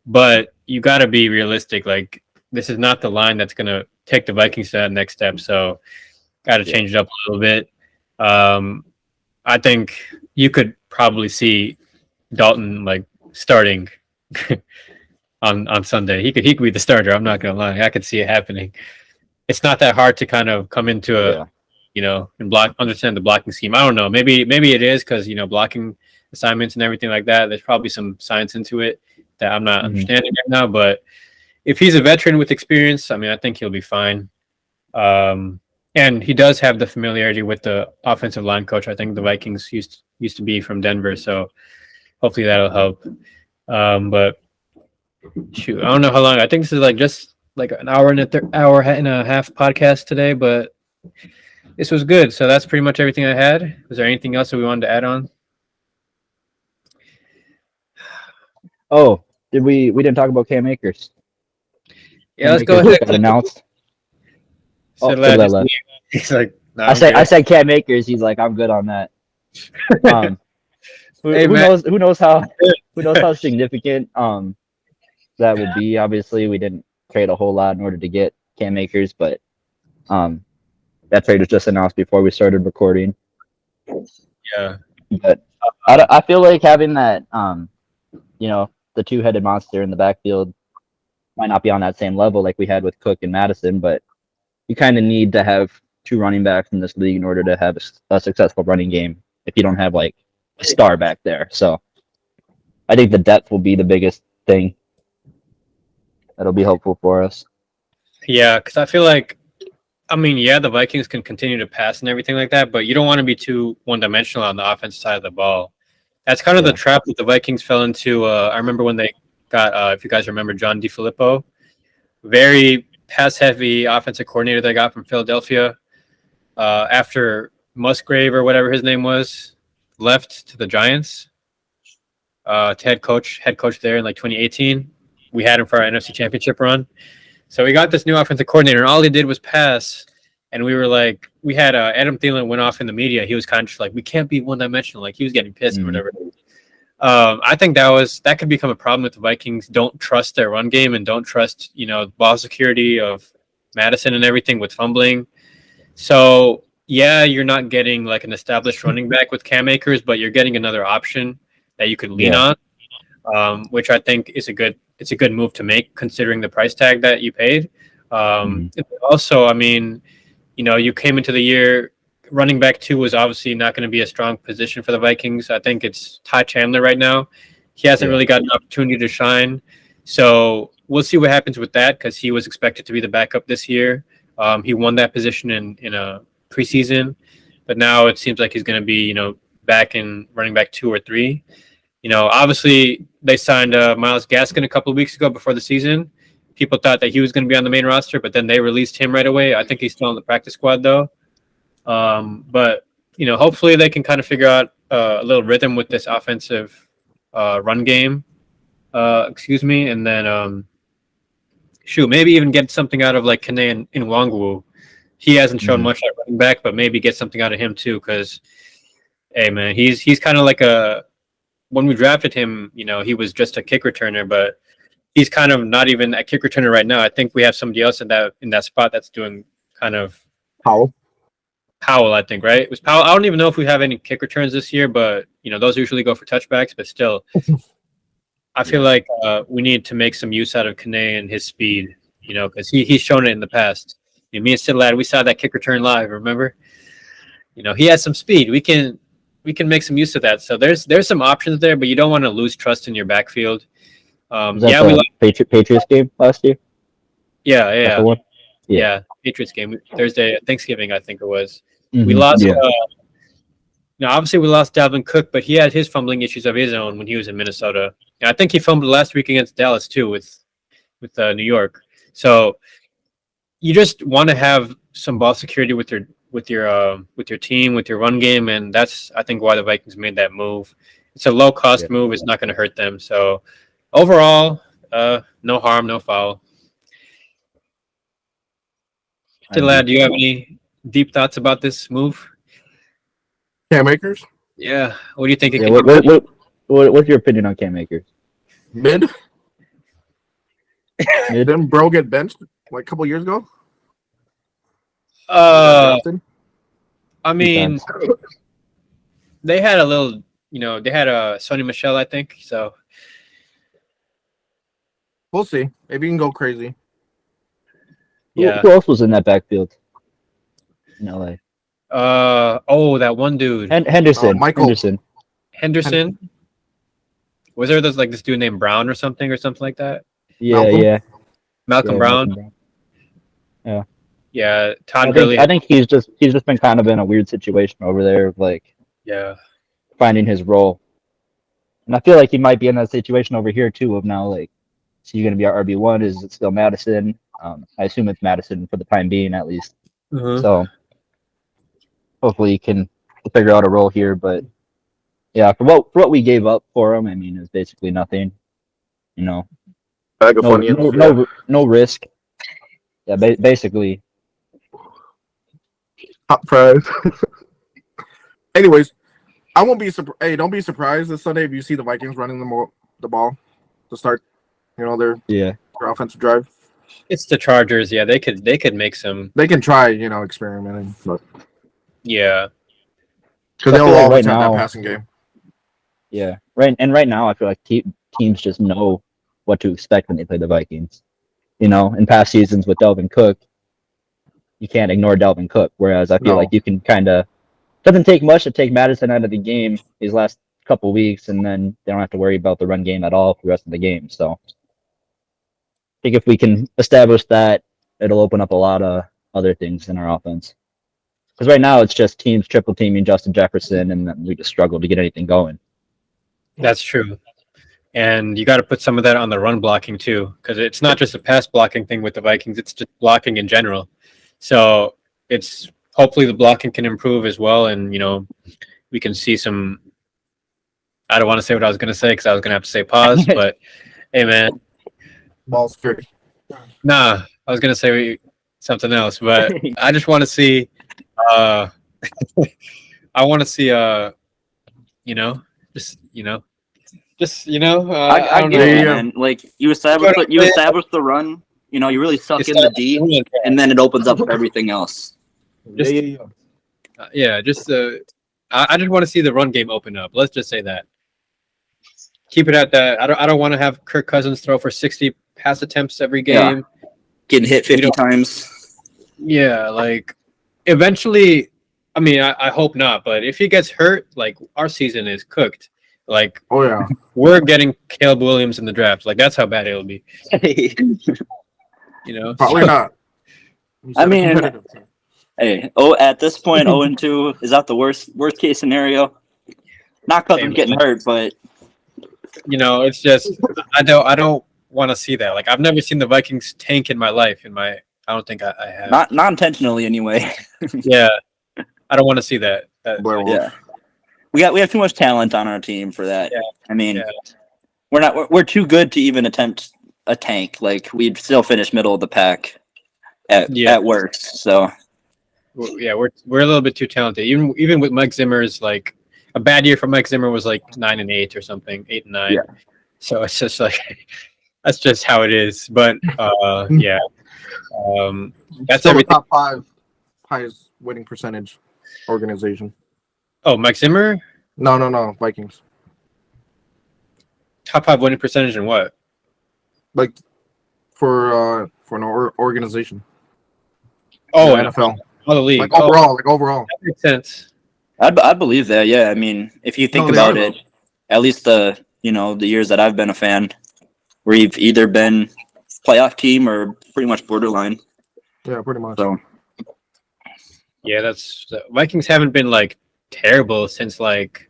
But you got to be realistic. Like, this is not the line that's going to take the Vikings to that next step. So, got to change it up a little bit. I think you could probably see Dalton like starting on Sunday. He could be the starter. I'm not gonna lie. I could see it happening. It's not that hard to kind of come into and understand the blocking scheme. I don't know. Maybe it is because blocking assignments and everything like that. There's probably some science into it that I'm not understanding right now. But if he's a veteran with experience, I mean, I think he'll be fine. And he does have the familiarity with the offensive line coach. I think the Vikings used to be from Denver, so hopefully that'll help. But shoot, I don't know how long. I think this is like just like an hour and a half podcast today, but this was good. So that's pretty much everything I had. Was there anything else that we wanted to add on? Oh, we didn't talk about Cam Akers? Yeah, let's go ahead. Got announced. He's like, no, I said Cam Akers. He's like, I'm good on that. Hey, who knows how significant that would be. Obviously, we didn't trade a whole lot in order to get Cam Akers, but that trade was just announced before we started recording. Yeah, but I feel like having that the two-headed monster in the backfield might not be on that same level like we had with Cook and Madison, but you kind of need to have 2 running backs in this league in order to have a successful running game if you don't have like a star back there. So I think the depth will be the biggest thing that'll be helpful for us. Yeah, because I feel like, I mean, the Vikings can continue to pass and everything like that, but you don't want to be too one-dimensional on the offensive side of the ball. That's kind of the trap that the Vikings fell into. I remember when they got, if you guys remember, John DeFilippo, very pass-heavy offensive coordinator they got from Philadelphia. After Musgrave or whatever his name was left to the Giants, to head coach there in like 2018. We had him for our NFC Championship run. So we got this new offensive coordinator, and all he did was pass. And we were like, we had Adam Thielen went off in the media. He was kind of just like, we can't be one-dimensional. Like, he was getting pissed or whatever. I think that could become a problem with the Vikings. Don't trust their run game and don't trust, ball security of Madison and everything with fumbling. So, you're not getting like an established running back with Cam Akers, but you're getting another option that you could lean on, which I think is a good move to make considering the price tag that you paid. Also, I mean, you came into the year, running back 2 was obviously not going to be a strong position for the Vikings. I think it's Ty Chandler right now. He hasn't really got an opportunity to shine. So we'll see what happens with that because he was expected to be the backup this year. He won that position in a preseason, but now it seems like he's going to be, back in running back 2 or 3. Obviously they signed Myles Gaskin a couple of weeks ago before the season. People thought that he was going to be on the main roster, but then they released him right away. I think he's still on the practice squad though. But hopefully they can kind of figure out a little rhythm with this offensive run game. Excuse me, and then maybe even get something out of like Kane and Nwangwu. He hasn't shown much at running back, but maybe get something out of him too. Because, hey man, he's kind of like when we drafted him, he was just a kick returner, but he's kind of not even a kick returner right now. I think we have somebody else in that spot that's doing kind of Powell, I think, right? It was Powell. I don't even know if we have any kick returns this year, but those usually go for touchbacks. But still, I feel like we need to make some use out of Kane and his speed, because he's shown it in the past. Me and Cittilad, we saw that kick return live. Remember? He has some speed. We can make some use of that. So there's some options there, but you don't want to lose trust in your backfield. We lost Patriots game last year. Yeah. Patriots game Thursday, Thanksgiving, I think it was. We lost. Obviously we lost Dalvin Cook, but he had his fumbling issues of his own when he was in Minnesota. And I think he fumbled last week against Dallas too with New York. So you just want to have some ball security with your team, with your run game, and that's I think why the Vikings made that move. It's a low cost move. It's not going to hurt them. So overall, no harm, no foul. Cittilad, do you have any deep thoughts about this move? Cam Akers? Yeah. What do you think? What's your opinion on Cam Akers? Mid? Didn't Bro get benched like a couple years ago? I mean, they had a little, they had a Sonny Michel, I think. So we'll see. Maybe you can go crazy. Yeah. Who else was in that backfield in LA? That one dude. Henderson. Michael. Henderson. Was there this dude named Brown or something like that? Malcolm Brown. Yeah. Todd Gurley. I think he's just been kind of in a weird situation over there, finding his role. And I feel like he might be in that situation over here too. Of now, is he going to be our RB1? Is it still Madison? I assume it's Madison for the time being, at least. So hopefully he can figure out a role here. But yeah, for what we gave up for him, I mean, it's basically nothing. Bag of Funyuns. No risk. Yeah, basically. Hot fries. Anyways, I won't be surprised. Hey, don't be surprised this Sunday if you see the Vikings running the ball to start. Their offensive drive. It's the Chargers. Yeah, they could make some. They can try, experimenting, but yeah, because they'll always have that passing game. Yeah, right now I feel like teams just know what to expect when they play the Vikings. In past seasons with Dalvin Cook, you can't ignore Dalvin Cook. Whereas I feel like you can doesn't take much to take Madison out of the game these last couple weeks, and then they don't have to worry about the run game at all for the rest of the game. So I think if we can establish that, it'll open up a lot of other things in our offense. Because right now it's just teams triple teaming Justin Jefferson, and then we just struggle to get anything going. That's true. And you got to put some of that on the run blocking too, because it's not just a pass blocking thing with the Vikings; it's just blocking in general. So it's hopefully the blocking can improve as well, and we can see some. I don't want to say what I was going to say because I was going to have to say pause, but hey, man, ball security. Nah, I was going to say something else, but I just want to see. I want to see. I don't get know. it, man. You establish the run. You really suck in the D, and then it opens up everything else. I just want to see the run game open up. Let's just say that. Keep it at that. I don't want to have Kirk Cousins throw for 60 pass attempts every game. Yeah. Getting hit 50 times. Yeah, eventually. I mean, I hope not, but if he gets hurt, our season is cooked. Oh yeah, we're getting Caleb Williams in the draft. That's how bad it'll be. Probably not. I mean, at this point, 0-2 is that the worst case scenario? Not because I'm getting hurt, but it's just I don't want to see that. I've never seen the Vikings tank in my life. I don't think I have. Not intentionally, anyway. Yeah. I don't want to see that. Blair Wolf. Yeah, we have too much talent on our team for that. Yeah. I mean, Yeah. we're too good to even attempt a tank. Like we'd still finish middle of the pack at worst. So Yeah, we're a little bit too talented. Even with Mike Zimmer's like a bad year for Mike Zimmer was like 9-8 or something, 8-9. Yeah. So it's just like that's just how it is. But yeah, that's Still everything. the top 5 highest winning percentage organization. Oh, Mike Zimmer, No, Vikings. top 5 winning percentage in what? Like for an organization. Oh, The NFL. all the league. Like overall. That makes sense. I believe that. Yeah, I mean, if you think No, they about are, it, at least the years that I've been a fan, we've either been playoff team or pretty much borderline. Yeah, pretty much. So Yeah, that's the Vikings haven't been like terrible since like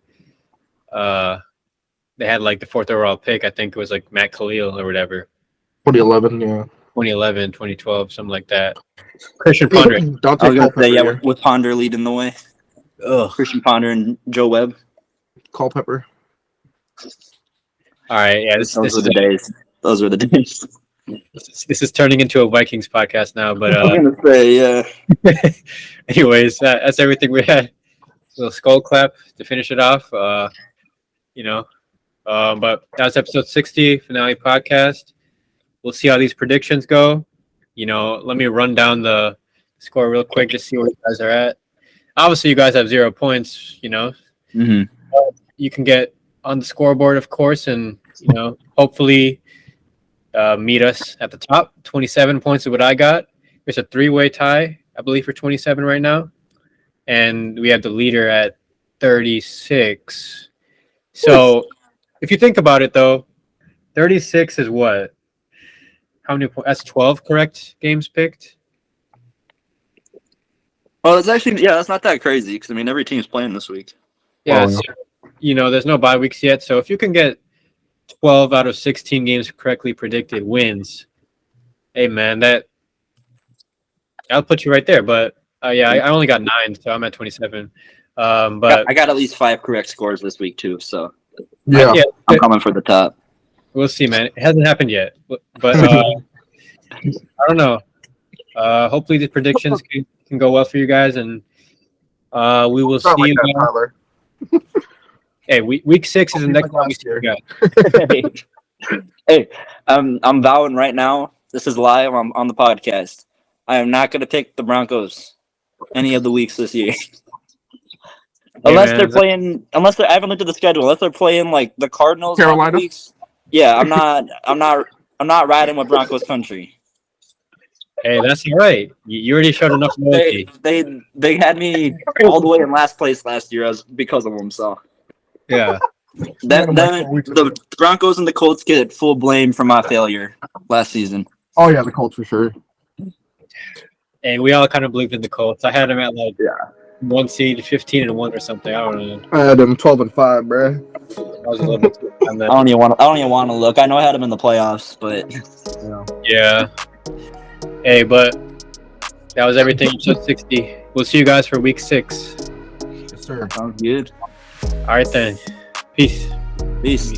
they had like the 4th overall pick. I think it was like Matt Khalil or whatever. 2011, yeah. 2011, 2012, something like that. Christian Ponder. Don't I take was gonna say, yeah, Culpepper. with Ponder leading the way, Ugh. Christian Ponder and Joe Webb. Culpepper. All right, yeah, this Those were the days. Those were the days. this is turning into a Vikings podcast now, but I was gonna say, yeah. anyways, that's everything we had. So skull clap to finish it off. But that was episode 60 finale podcast. We'll see how these predictions go. Let me run down the score real quick, just see where you guys are at. Obviously, you guys have 0 points. Mm-hmm. You can get on the scoreboard, of course, and hopefully meet us at the top. 27 points is what I got. There's a 3-way tie, I believe, for 27 right now, and we have the leader at 36. So, if you think about it, though, 36 is what? How many points? That's 12 correct games picked. Well, it's actually that's not that crazy because I mean every team's playing this week. Yeah, Well, there's no bye weeks yet. So if you can get 12 out of 16 games correctly predicted wins, hey man, I'll put you right there. But I only got 9, so I'm at 27. But I got at least 5 correct scores this week too, so Yeah. I'm coming for the top. We'll see, man. It hasn't happened yet, but I don't know. Hopefully the predictions can go well for you guys, and we will see Not like you that, guys. Tyler. Hey, week 6 is the next like time we last see you year. guys. Hey, I'm vowing right now. This is live on the podcast. I am not going to pick the Broncos any of the weeks this year. Unless man, they're playing, I haven't looked at the schedule. Unless they're playing like the Cardinals, Carolina? weeks. Yeah, I'm not riding with Broncos country. Hey, that's all right. You already showed enough loyalty. They had me all the way in last place last year because of them. So Yeah. then the Broncos and the Colts get full blame for my failure last season. Oh yeah, the Colts for sure. Hey, we all kind of believed in the Colts. I had them at like 1 seed, 15-1 or something. I don't know. I had them 12-5, bro. I was a little bit too on I that. don't even want to look. I know I had them in the playoffs, but Yeah. Hey, but that was everything. Episode 60. We'll see you guys for week 6. Yes, sir. sounds good. All right then. Peace. Peace.